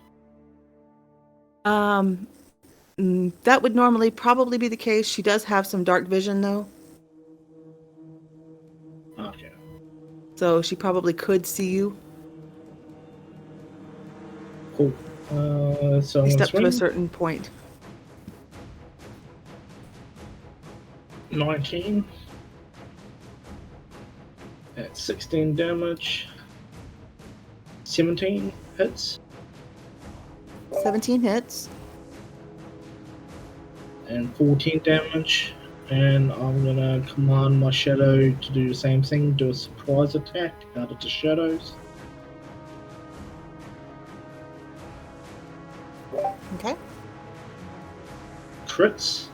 That would normally probably be the case. She does have some dark vision, though, Okay. so she probably could see you, Cool. So I'm at gonna least up to swing. a certain point. 19. At 16 damage. 17 hits. 17 hits. And 14 damage. And I'm gonna command my shadow to do the same thing, do a surprise attack out of the shadows. Okay. Crits.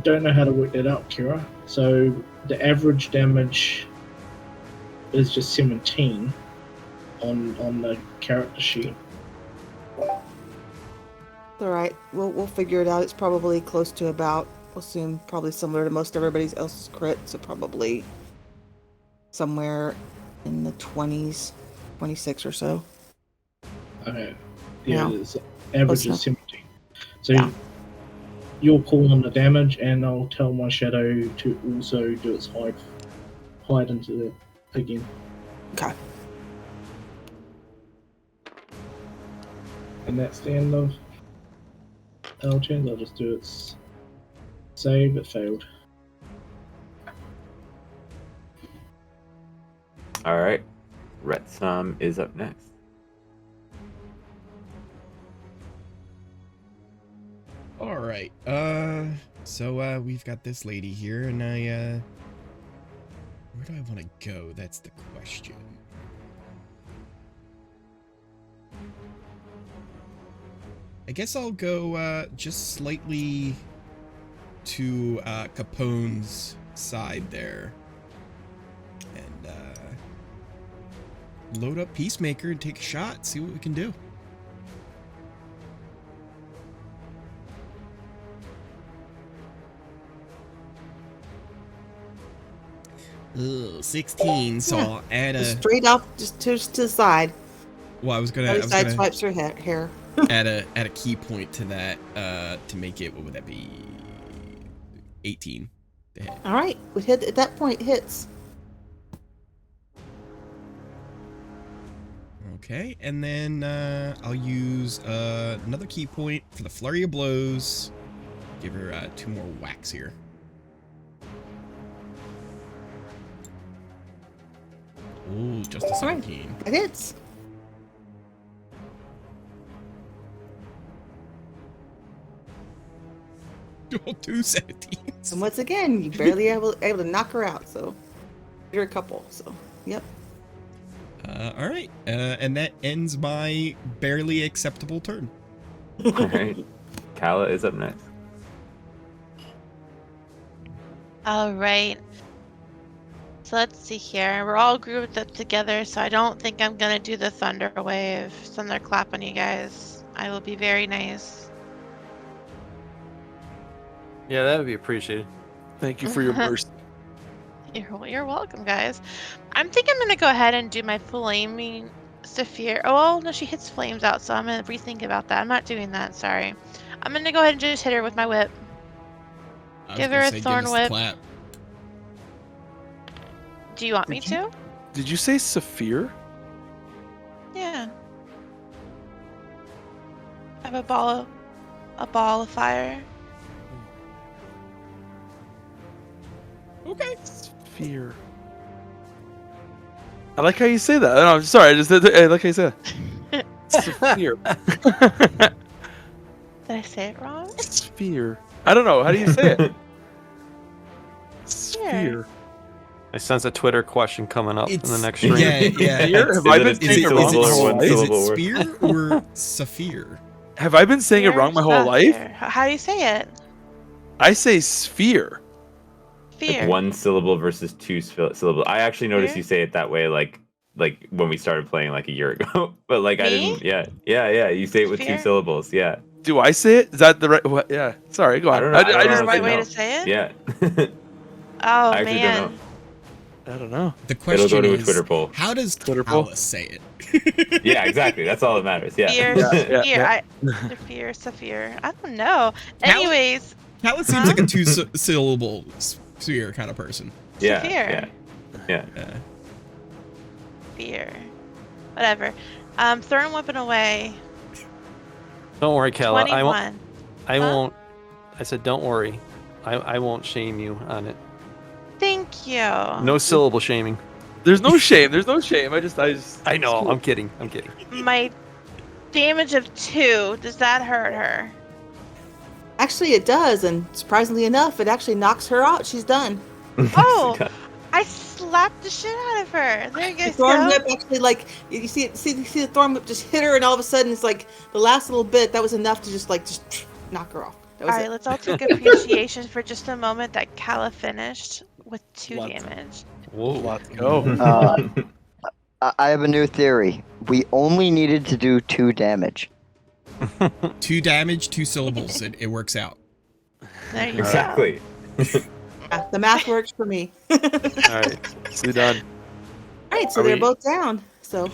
Don't know how to work that out, Kira. So the average damage is just 17 on the character sheet. All right. We'll figure it out. It's probably close to about, we'll assume, probably similar to most everybody else's crit, so probably somewhere in the 20s, 26 or so. Okay. Yeah, Yeah. it's average Close is 17. So Yeah. you'll call on the damage, and I'll tell my shadow to also do its hide into the again. Okay. And that's the end of L turns. I'll just do its save. It failed. All right. Retsam is up next. All right. So we've got this lady here, and where do I want to go? That's the question. I guess I'll go just slightly to Capone's side there, and load up Peacemaker and take a shot. See what we can do. Ugh, 16, so Yeah, I'll add a... Just straight off, just to the side. Well, I was gonna Every side swipes her hair. add a key point to that to make it, what would that be? 18 to hit. All right. With hit at that point, hits. Okay, and then I'll use another key point for the flurry of blows. Give her 2 more whacks here. Ooh, Ooh, just a All right. 17. It hits. Oh, 2 17s. And once again, you barely able to knock her out. So you're a couple. So yep. All right, and that ends my barely acceptable turn. Alright. Kala is up next. All right. So let's see here. We're all grouped up together, so I don't think I'm gonna do the thunder wave, thunderclap on you guys. I will be very nice. Yeah, that would be appreciated. Thank you for your mercy. You're welcome, guys. I'm thinking I'm gonna go ahead and do my flaming Saphir. Oh, well, no, she hits flames out, so I'm gonna rethink about that. I'm not doing that. Sorry. I'm gonna go ahead and just hit her with my whip. I was Give gonna her a say, thorn us the whip. clap. Do you want me to? Did you say Saphir? Yeah. I have a ball of fire. Okay. Sphere. I like how you say that. No, I'm sorry. I like how you say that. Sphere. Did I say it wrong? Sphere. I don't know. How do you say it? Sphere. I sense a Twitter question coming up in the It's- next stream. Yeah, yeah. Sphere? Have I been saying it wrong my whole life? Is it syllable word? spear or Saphir? Have I been saying it wrong my whole life? Saphir. How do you say it? I say sphere. Fear. One syllable versus two syllable. I actually noticed Fear? you say it that way, like when we started playing like a year ago. But like I Me? didn't. Yeah. You say it with Fear? 2 syllables. Yeah. Do I say it? Is that the right? What? Yeah. Sorry. Go on. I don't know. I don't Is there a honestly right way know. to say it? Yeah. Oh, I actually man. don't know. I don't know. The question It'll go to a is, Twitter poll. how does Twitter poll? Kala say it? Yeah, exactly. That's all that matters. Yeah. Fear, Yeah, Saphir. yeah. Saphir, Saphir. I don't know. How- Anyways, Kala seems like a 2 syllable sphere kind of person. Yeah. Saphir. Yeah. Fear. Whatever. Throwing weapon away. Don't worry, Kella. 21. I Huh? won't. I said, don't worry. I won't shame you on it. Thank you. No syllable shaming. There's no shame. There's no shame. I just. I know. I'm kidding. I'm kidding. My damage of 2. Does that hurt her? Actually, it does, and surprisingly enough, it actually knocks her out. She's done. Oh, I slapped the shit out of her. There you The guys thorn go. whip actually, like you see the thorn whip just hit her, and all of a sudden it's like the last little bit that was enough to just knock her off. That All was right, it. let's all take appreciation for just a moment that Kala finished with 2 Lots. damage. Whoa. Let's go. I have a new theory. We only needed to do 2 damage. 2 damage, 2 syllables. It works out. There you Exactly. Yeah, the math works for me. All right. We done. All right, so Are they're we- both down. So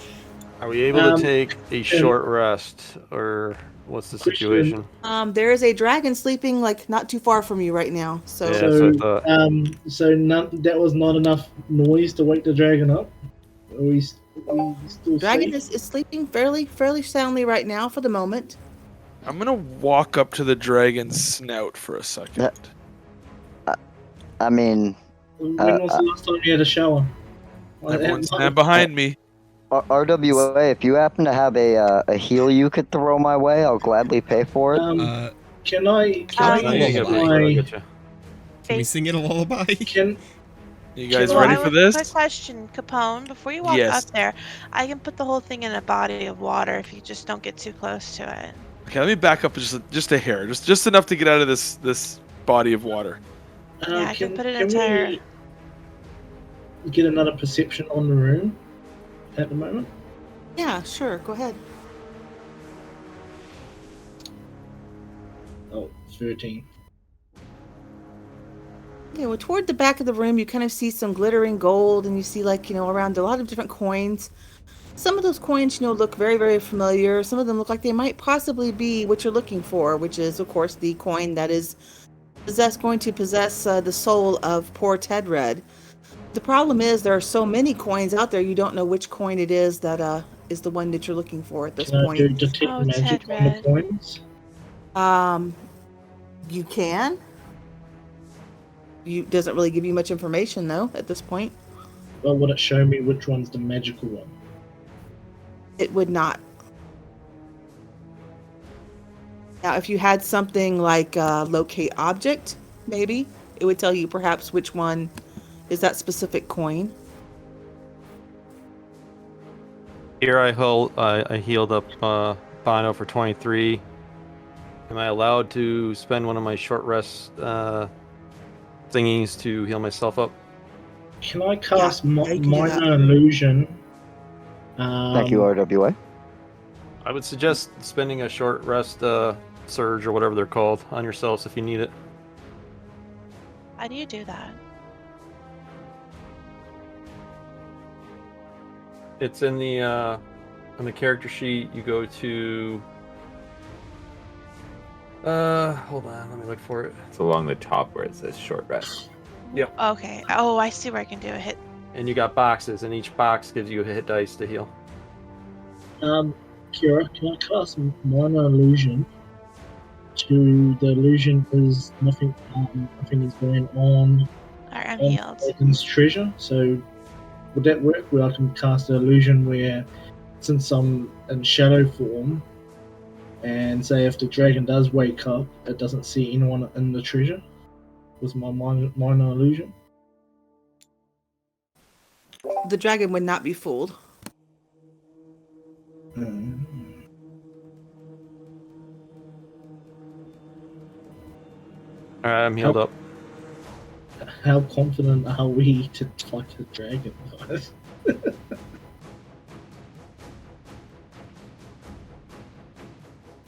Are we able to take a short rest, or what's the situation? there is a dragon sleeping like not too far from you right now. So Yeah. that's what I thought. That was not enough noise to wake the dragon up. Are we still dragon safe? is sleeping fairly soundly right now for the moment. I'm gonna walk up to the dragon's snout for a second. I mean, When was the last time you had a shower? Everyone stand behind me. RWA, if you happen to have a heal you could throw my way, I'll gladly pay for it. Can I? Oh, No, you got me. Can I I? got you. Can we sing it a lullaby? Can You guys Well, ready I for have this? a quick question, Capone. Before you walk Yes. up there, I can put the whole thing in a body of water if you just don't get too close to it. Okay, let me back up just a hair, just enough to get out of this body of water. Yeah, I can put it can entire- we get another perception on the room at the moment? Yeah, sure. Go ahead. Oh, 13. Yeah, well, toward the back of the room, you kind of see some glittering gold, and you see, around a lot of different coins. Some of those coins, look very, very familiar. Some of them look like they might possibly be what you're looking for, which is, of course, the coin that is going to possess the soul of poor Ted Red. The problem is there are so many coins out there, you don't know which coin it is that is the one that you're looking for at this Can I point. do detect Oh, magic Ted on the Red. coins? You can. Doesn't really give you much information though at this point. Or would it show me which one's the magical one? It would not. Now, if you had something like locate object, maybe it would tell you perhaps which one is that specific coin. Here I healed up Bono for 23. Am I allowed to spend one of my short rest thingies to heal myself up? Can I cast Yeah, you can do that. minor illusion? Thank you, RWA. I would suggest spending a short rest surge or whatever they're called on yourselves if you need it. How do you do that? It's in the character sheet. You go to hold on, let me look for it. It's along the top where it says short rest. Okay. Oh, I see where I can do a hit. And you got boxes, and each box gives you a hit dice to heal. Kira, can I cast minor illusion? To the illusion is nothing. Nothing is going on. Alright, I'm on healed. Dragon's treasure. So would that work? Where I can cast an illusion where, since I'm in shadow form, and say if the dragon does wake up, it doesn't see anyone in the treasure with my minor illusion. The dragon would not be fooled. Alright, I'm healed up. How confident are we to fight the dragon, guys?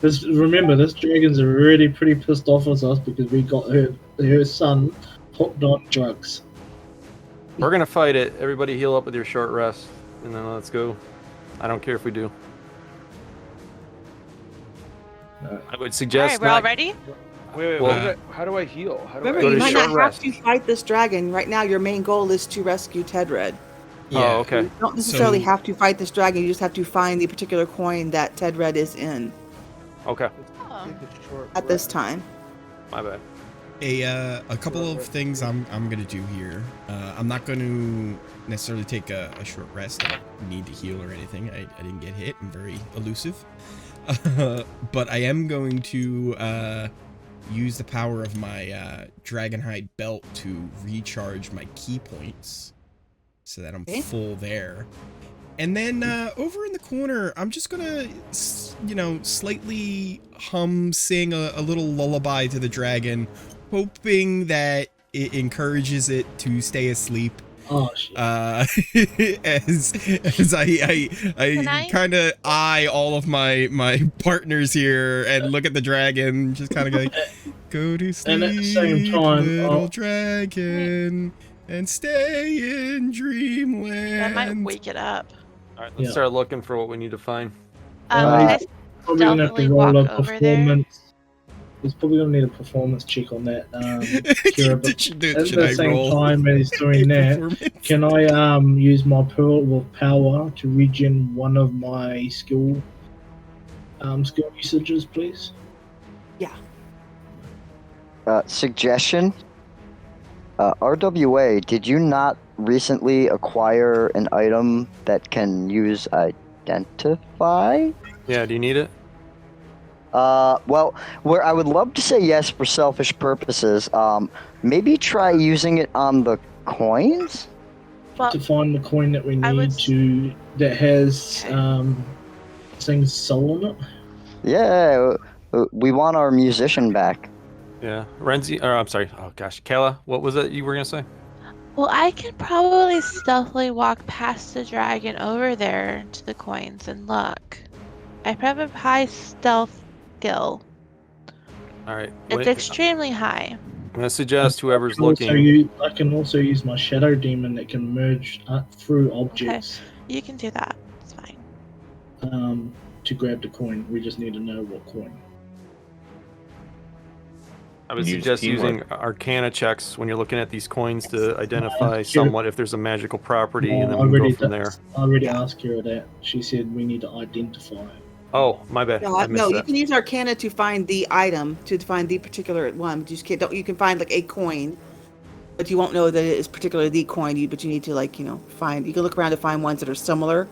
Remember, this dragon's already pretty pissed off with us because we got her son hooked on drugs. We're gonna fight it. Everybody heal up with your short rest, and then let's go. I don't care if we do. I would suggest. Alright, we're all ready? Wait, Well, how do I heal? How do Remember, Go you to might short not rest. have to fight this dragon. Right now, your main goal is to rescue Tedred. Oh, okay. You don't necessarily So- have to fight this dragon. You just have to find the particular coin that Tedred is in Okay. Oh. at this time. My bad. A couple of things I'm gonna do here. I'm not going to necessarily take a short rest. I don't need to heal or anything. I didn't get hit. I'm very elusive. But I am going to use the power of my Dragonhide belt to recharge my key points so that I'm Okay. full there. And then over in the corner, I'm just gonna, slightly sing a little lullaby to the dragon, hoping that it encourages it to stay asleep. Oh shit! As I I? kind of eye all of my partners here and look at the dragon, just kind of like, go to sleep, And at the same time, little dragon, and stay in dreamland. That might wake it up. Alright, let's Yeah. start looking for what we need to find. Can Uh, I Probably gonna have to stealthily roll walk a over there? performance. It's probably gonna need a performance check on that. Kira, but should at I the same roll time as doing that, performance? can I use my pearl of power to regen one of my skill usages, please? Suggestion. RWA, did you not recently acquire an item that can use identify? Yeah, do you need it? Well, where I would love to say yes for selfish purposes, maybe try using it on the coins? Well, To find the coin that we I need would- that has Okay. things soul on it. Yeah, we want our musician back. Yeah. Renzi, or I'm sorry. Oh gosh, Kayla, what was it you were gonna say? well, I can probably stealthily walk past the dragon over there to the coins and look. I have a high stealth skill. Alright. It's extremely high. I'm gonna suggest whoever's I can also looking. I can also use my shadow demon that can merge through objects You can do that. It's fine. to grab the coin. We just need to know what coin. I would Use suggest teamwork. using Arcana checks when you're looking at these coins to identify Sure. somewhat if there's a magical property, and then I we can go already from did- there. I already asked her that. She said we need to identify it. Oh, my bad. No, I missed you that. can use Arcana to find the item, to find the particular one. You just can't. You can find like a coin, but you won't know that it is particularly the coin. But you need to find. You can look around to find ones that are similar,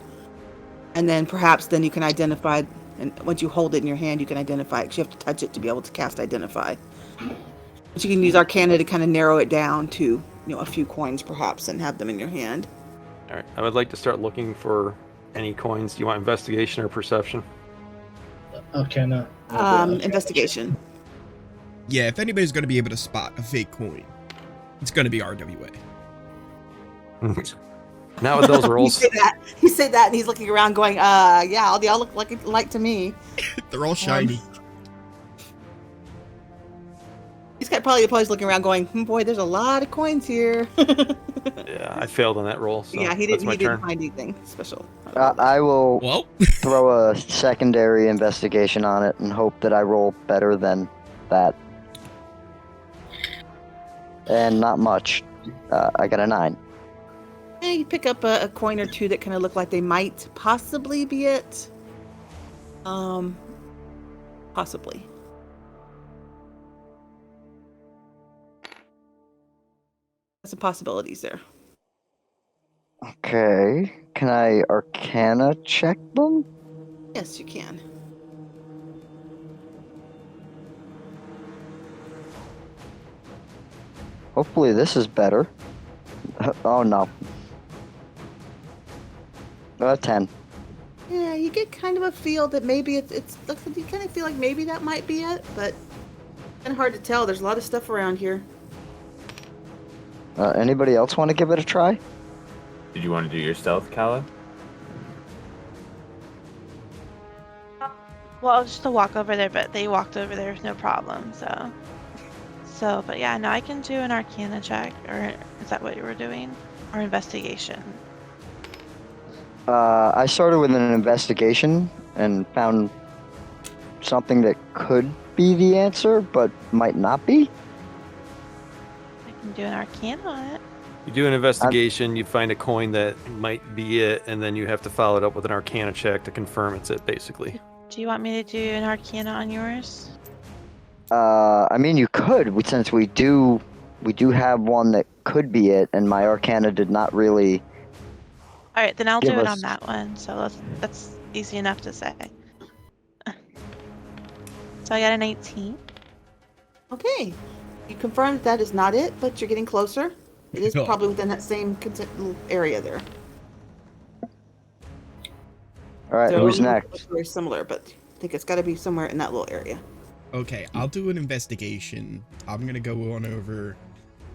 and then perhaps you can identify. And once you hold it in your hand, you can identify it. 'Cause you have to touch it to be able to cast Identify. But you can use Arcana to kind of narrow it down to a few coins perhaps, and have them in your hand. All right. I would like to start looking for any coins. Do you want investigation or perception? Arcana. Investigation. Yeah, if anybody's going to be able to spot a fake coin, it's going to be RWA. Not with those rolls. He said that, and he's looking around, going, "Yeah, they all look like to me." They're all shiny. He's probably looking around, going, "Boy, there's a lot of coins here." Yeah, I failed on that roll. So yeah, he that's didn't. my He didn't turn. find anything special. I will Well, throw a secondary investigation on it and hope that I roll better than that. And not much. I got a 9. Yeah, you pick up a coin or two that kind of look like they might possibly be it. Possibly. Some possibilities there. Okay. Can I Arcana check them? Yes, you can. Hopefully this is better. Oh no. 10. Yeah, you get kind of a feel that maybe it's you kind of feel like maybe that might be it, but kind of hard to tell. There's a lot of stuff around here. Anybody else want to give it a try? Did you want to do your stealth, Kala? Well, I was just to walk over there, but they walked over there with no problem. So, but yeah, no, I can do an Arcana check, or is that what you were doing, or investigation? I started with an investigation and found something that could be the answer, but might not be. I can do an Arcana on it. You do an investigation, you find a coin that might be it, and then you have to follow it up with an Arcana check to confirm it's it, basically. Do you want me to do an Arcana on yours? I mean, you could, since we do have one that could be it, and my Arcana did not really. All right, then I'll do Give it us- on that one. So that's easy enough to say. So I got an 18. Okay, you confirmed that is not it, but you're getting closer. It is Oh. probably within that same little area there. All right, So who's it looks next? Very similar, but I think it's got to be somewhere in that little area. okay, I'll do an investigation. I'm going to go on over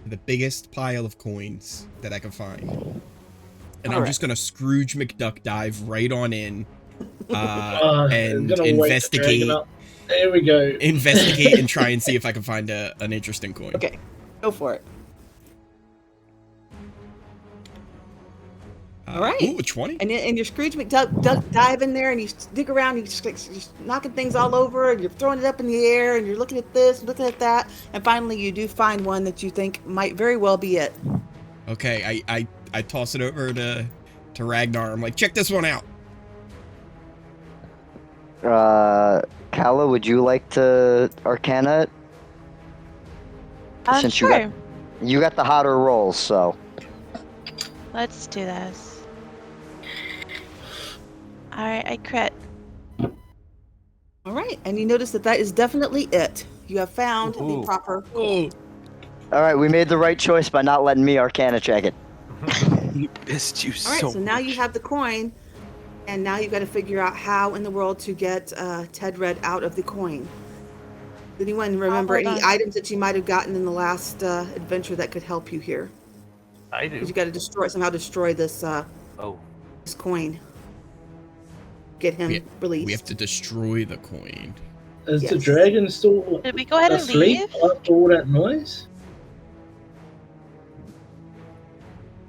the biggest pile of coins that I can find. And I'm Alright. just going to Scrooge McDuck dive right on in and I'm gonna wait to drag investigate it up. There we go. investigate and try and see if I can find an interesting coin. Okay, go for it. All right. Ooh, 20. And your Scrooge McDuck dive in there, and you dig around, and you're just knocking things all over, and you're throwing it up in the air, and you're looking at this, looking at that, and finally you do find one that you think might very well be it. Okay, I toss it over to Ragnar. I'm like, check this one out. Kala, would you like to Arcana it? Since Sure. you got the hotter rolls, so. Let's do this. Alright, I crit. All right, and you notice that is definitely it. You have found the Ooh. proper. Oh, All right, we made the right choice by not letting me Arcana check it. You pissed you All right, so so now you have the coin, and now you've got to figure out how in the world to get Ted Red out of the coin. Does anyone remember hold any on. items that you might have gotten in the last adventure that could help you here? I Because do. you got to somehow destroy this Oh. this coin. Get him released. we have to destroy the coin. Is the Yes. dragon still Did we go ahead and asleep leave? after all that noise?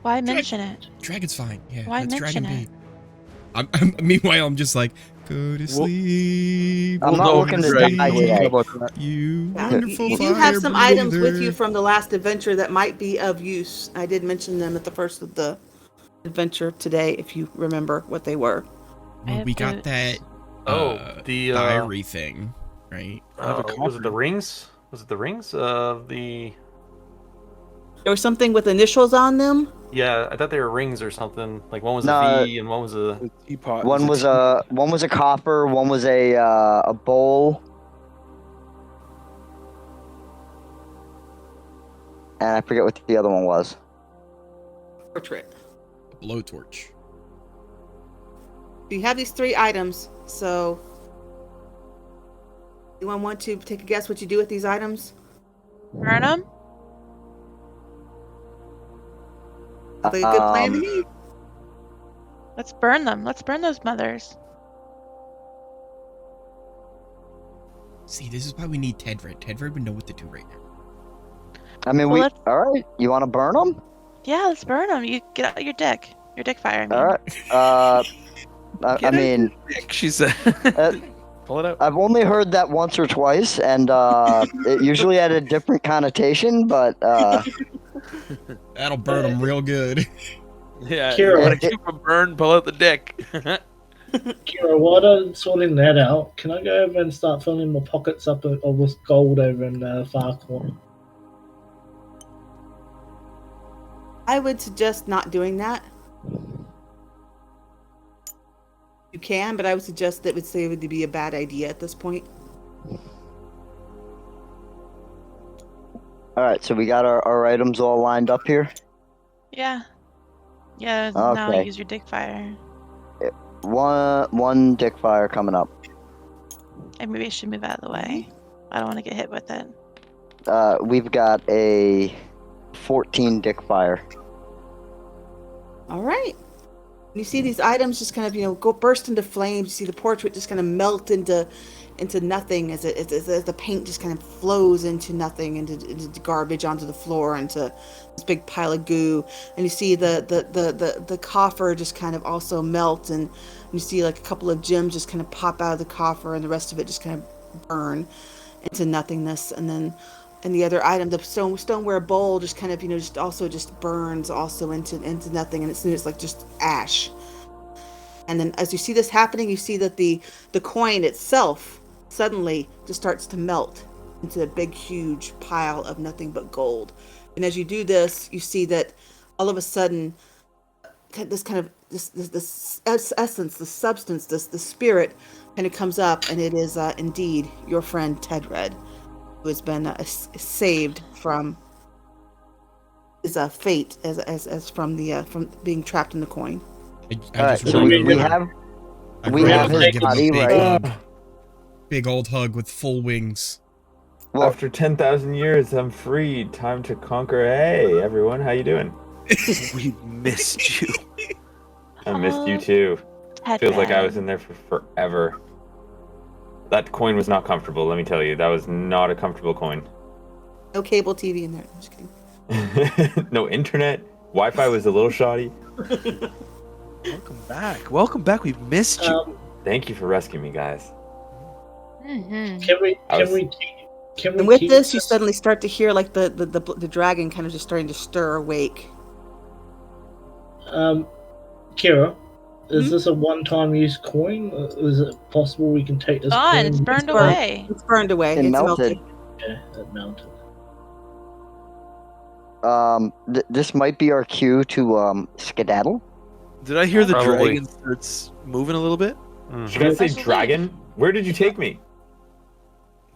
Why mention it? Dragon's fine. Yeah, Why that's mention Dragon Bait. Meanwhile, I'm just like, go to sleep. I'm not know looking to Dragon die Bait. today. How about that? You Yeah, wonderful you do have some fire items with breather. you from the last adventure that might be of use. I did mention them at the first of the adventure today, if you remember what they were. I have We got boots. that The diary thing, right? I have a was it the coffer. rings? Was it the rings of the? There was something with initials on them. Yeah, I thought they were rings or something. Like one was No, a V and one was a. The teapot. one was a copper, one was a bowl, and I forget what the other one was. Portrait. A blowtorch. You have these 3 items, so anyone want to take a guess what you do with these items? Burn them? Like a good plan to me. Let's burn them. Let's burn those mothers. See, this is why we need Tedred. Tedred would know what to do right now. I mean, Well, all right. You want to burn them? Yeah, let's burn them. You get out your dick. Your dick fire, I mean. All right. I mean, She said. Pull it out. I've only heard that once or twice, and it usually had a different connotation. But That'll burn them real good. Yeah, Kira. you want to keep them burned, pull out the dick. Kira, while I'm sorting that out, can I go over and start filling my pockets up with gold over in the far corner? I would suggest not doing that. You can, but I would suggest that it would be a bad idea at this point. all right, so we got our items all lined up here. Yeah. Yeah, now Okay. use your dick fire. One dick fire coming up. And maybe I should move out of the way. I don't want to get hit with it. We've got a 14 dick fire. All right. You see these items just kind of, go burst into flames. You see the portrait just kind of melt into nothing as the paint just kind of flows into nothing, into garbage onto the floor, into this big pile of goo. And you see the coffer just kind of also melt, and you see like a couple of gems just kind of pop out of the coffer, and the rest of it just kind of burn into nothingness. And then the other item, the stoneware bowl, just kind of just burns also into nothing, and it's like just ash. And then as you see this happening, you see that the coin itself suddenly just starts to melt into a big huge pile of nothing but gold. And as you do this, you see that all of a sudden this essence, the substance, the spirit kind of comes up, and it is indeed your friend Tedred, who has been saved from his fate as from being trapped in the coin. All right, just so really we wanna- have I we really have wanna his give him a body, big right? hug. Big old hug with full wings. Well, After 10,000 years, I'm free. Time to conquer. Hey, everyone, how you doing? We missed you. I missed you too. Feels like I was in there for forever. That coin was not comfortable, let me tell you. That was not a comfortable coin. No cable TV in there. I'm just kidding. No internet. Wi-Fi was a little shoddy. Welcome back. Welcome back. We've missed you. Thank you for rescuing me, guys. Mm-hmm. And with this, you suddenly start to hear like the dragon kind of just starting to stir awake. Kira, is this a one-time use coin? Is it possible we can take this Gone. coin? It's burned It's burned. away. It's burned away. It It's melted. Yeah, it melted. This might be our cue to skedaddle. Did I hear the Probably. dragon starts moving a little bit? Did you guys say Special dragon? Where did you take me?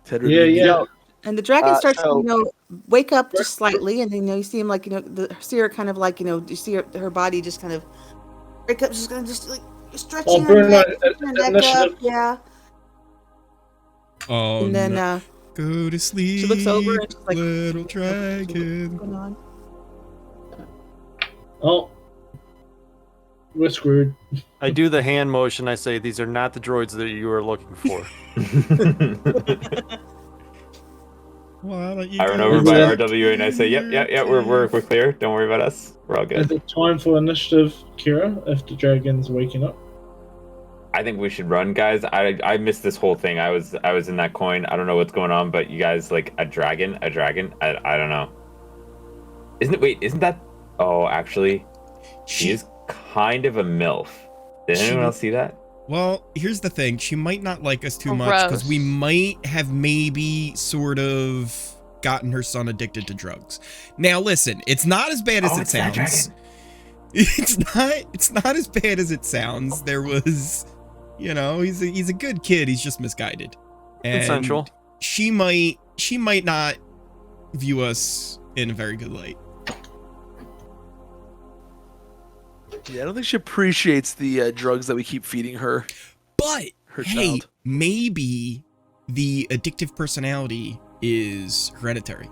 Tedder, Yeah, did you- yeah. And the dragon starts so- to, wake up just slightly, and then you see him like, see her kind of like, you see her body just kind of wake up, just kind of just like stretching her Bruno, neck, stretching her neck up, initiative. yeah. Oh, And then no. Go to sleep, she looks over and she's like, little what's dragon. going on? Oh, we're screwed. I do the hand motion. I say, these are not the droids that you are looking for. Why don't you I run go over to by Yeah. RWA and I say, yep, we're clear. Don't worry about us. We're all Is good. it time for initiative, Kira, if the dragon's waking up? I think we should run, guys. I missed this whole thing. I was in that coin. I don't know what's going on, but you guys, like, a dragon. I don't know. Isn't that? Oh, actually, she is kind of a MILF. Did anyone else see that? Well, here's the thing. She might not like us too much because we Gross. might have maybe sort of gotten her son addicted to drugs. Now listen, it's not as bad as it it's that sounds. dragon. It's not as bad as it sounds. There was, he's a good kid. He's just misguided. And Consensual. she might not view us in a very good light. Yeah, I don't think she appreciates the drugs that we keep feeding her. But Her hey, child. maybe the addictive personality is hereditary.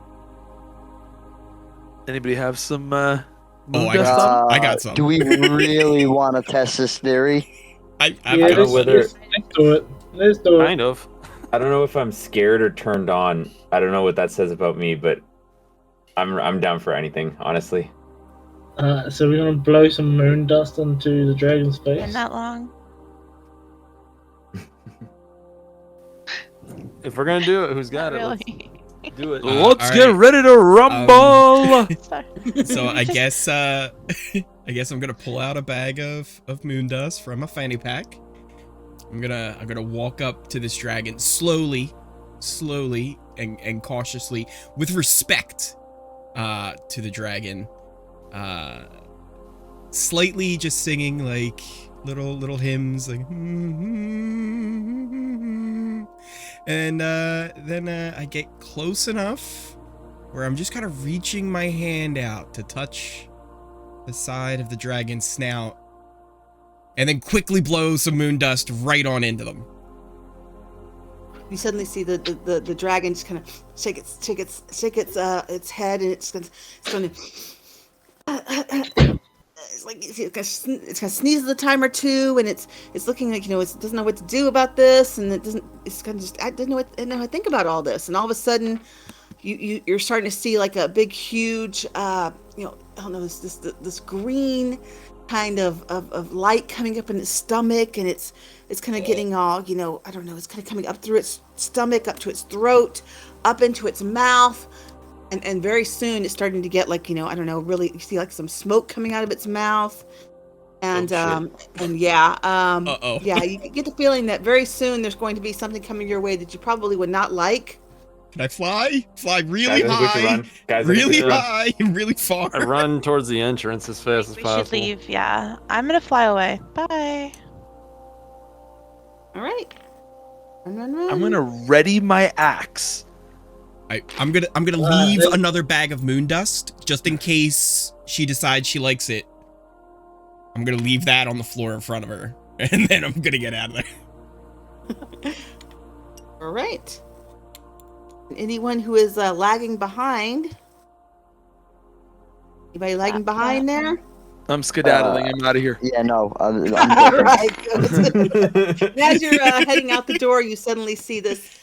Anybody have some Oh, moon I dust got on? some. I got some. Do we really want to test this theory? I Yeah, don't know whether- let's do it. Let's do it. Kind of. I don't know if I'm scared or turned on. I don't know what that says about me, but I'm down for anything, honestly. So we're gonna blow some moon dust onto the dragon's face. Been that long? If we're gonna do it, who's got Not it? really. Let's do it. Let's all get right. ready to rumble! Sorry. So I guess I guess I'm gonna pull out a bag of moon dust from a fanny pack. I'm gonna walk up to this dragon slowly and cautiously, with respect to the dragon, slightly just singing like little hymns, like and then I get close enough where I'm just kind of reaching my hand out to touch the side of the dragon's snout, and then quickly blow some moon dust right on into them. You suddenly see the dragon just kind of shake its head, and it's going it's like it's gonna sneeze at the time or two, and it's looking like, it doesn't know what to do about this, and it's kind of just I didn't know how to think about all this, and all of a sudden you're starting to see like a big huge I don't know, this green kind of light coming up in its stomach, and it's kind of getting all, I don't know, it's kind of coming up through its stomach, up to its throat, up into its mouth, and very soon it's starting to get like, I don't know, really, you see like some smoke coming out of its mouth, and yeah, Uh-oh. yeah, you get the feeling that very soon there's going to be something coming your way that you probably would not like. Can I fly? Fly really Guys, I think we should high, run. Guys, I think we really should run. high, and really far. I run towards the entrance as fast as We possible. should leave, yeah. I'm gonna fly away. Bye. All right. Run. I'm gonna ready my axe. I'm gonna leave another bag of moon dust just in case she decides she likes it. I'm gonna leave that on the floor in front of her, and then I'm gonna get out of there. All right. Anyone who is lagging behind? Anybody lagging behind there? I'm skedaddling. I'm out of here. Yeah, no. I'm All different. right. Good. As you're heading out the door, you suddenly see this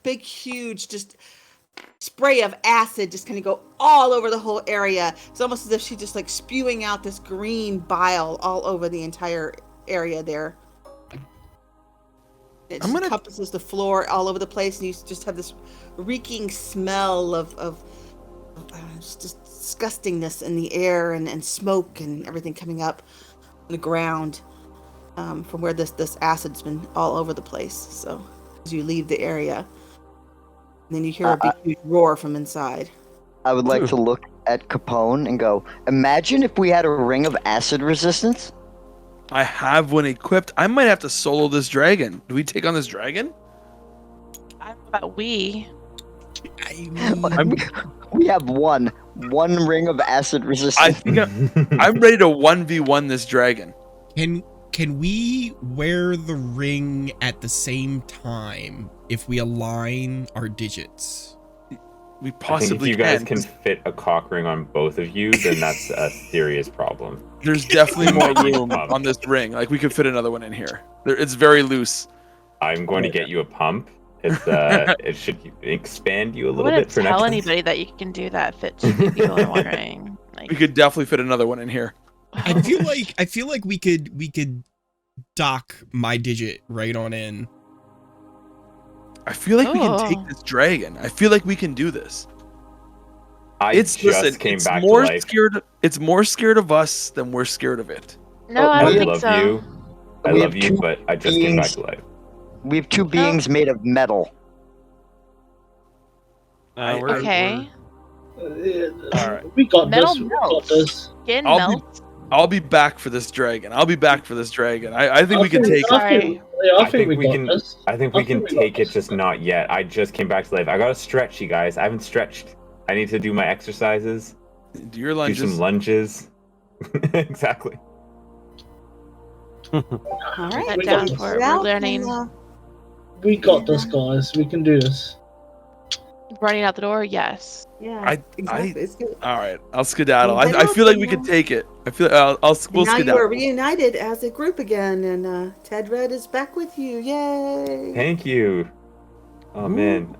big, huge, just spray of acid just kind of go all over the whole area. It's almost as if she's just like spewing out this green bile all over the entire area there. It just encompasses the floor all over the place, and you just have this reeking smell of just disgustingness in the air, and smoke and everything coming up on the ground from where this acid's been all over the place. So as you leave the area, and then you hear a big huge roar from inside. I would like to look at Capone and go, imagine if we had a ring of acid resistance. I have one equipped. I might have to solo this dragon. Do we take on this dragon? I don't know about we. We have one ring of acid I resistance. think I'm ready to 1v1 this dragon. Can we wear the ring at the same time if we align our digits? We I think if possibly you guys can fit a cock ring on both of you, then that's a serious problem. There's definitely more room on this ring. Like, we could fit another one in here. It's very loose. I'm going to get you a pump. It's it should expand you a I little wouldn't bit for tell next time. anybody that you can do that fit two people in one ring. Like, We could definitely fit another one in here. I feel like we could dock my digit right on in. I feel like we can Oh. take this dragon. I feel like we can do this. It's came back to more life. scared. It's more scared of us than we're scared of it. no, I I don't think love so. you. I We love have you, two but I just came back beings. to life. We have two beings made of metal. We're- Okay. All right. We got Metal this. We got melts. this. Skin I'll be- melts. I'll be back for this dragon. I think we can take it. I think we got this. I think we can got take it, this. just not yet. I just came back to life. I gotta stretch, you guys. I haven't stretched. I need to do my exercises. Do your Do lunges. some lunges. Exactly. All right. Sit We down got for Get it. We're out learning. and, We got this, guys. We can do this. Running out the door. Yes. yeah, exactly. It's good. All right, I'll skedaddle. Well, I feel like we then, can take it. I feel we'll now you skedaddle. are reunited as a group again, and Ted Red is back with you. Yay! Thank you. Oh man,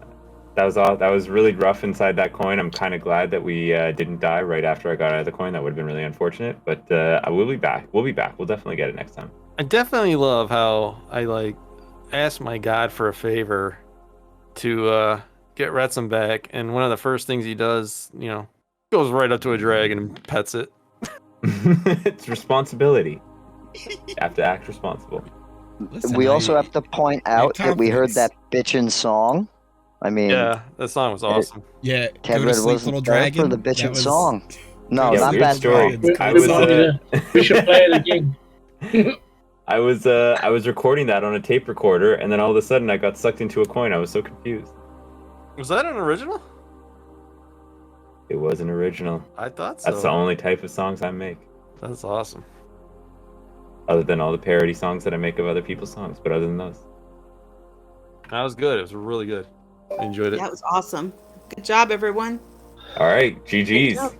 that was really rough inside that coin. I'm kind of glad that we didn't die right after I got out of the coin. That would have been really unfortunate. But I will be back. We'll be back. We'll definitely get it next time. I definitely love how I asked my god for a favor to get Retsom back, and one of the first things he does, goes right up to a dragon and pets it. It's responsibility. You have to act responsible. Listen, We also have to point out that we heard confidence. that bitchin' song. I mean, Yeah, that song was awesome. Yeah, Ted go to Red sleep, wasn't little there dragon. for the That bitchin' was- song. No, Yeah, not weird that story. song. We, I we was, might need to- we should play it again. I was recording that on a tape recorder, and then all of a sudden I got sucked into a coin. I was so confused. Was that an original? It was an original. I thought so. That's the only type of songs I make, That's awesome. other than all the parody songs that I make of other people's songs. But other than those, That was good. It was really good. I enjoyed it. That was awesome. Good job, everyone. all right, Good GG's. job.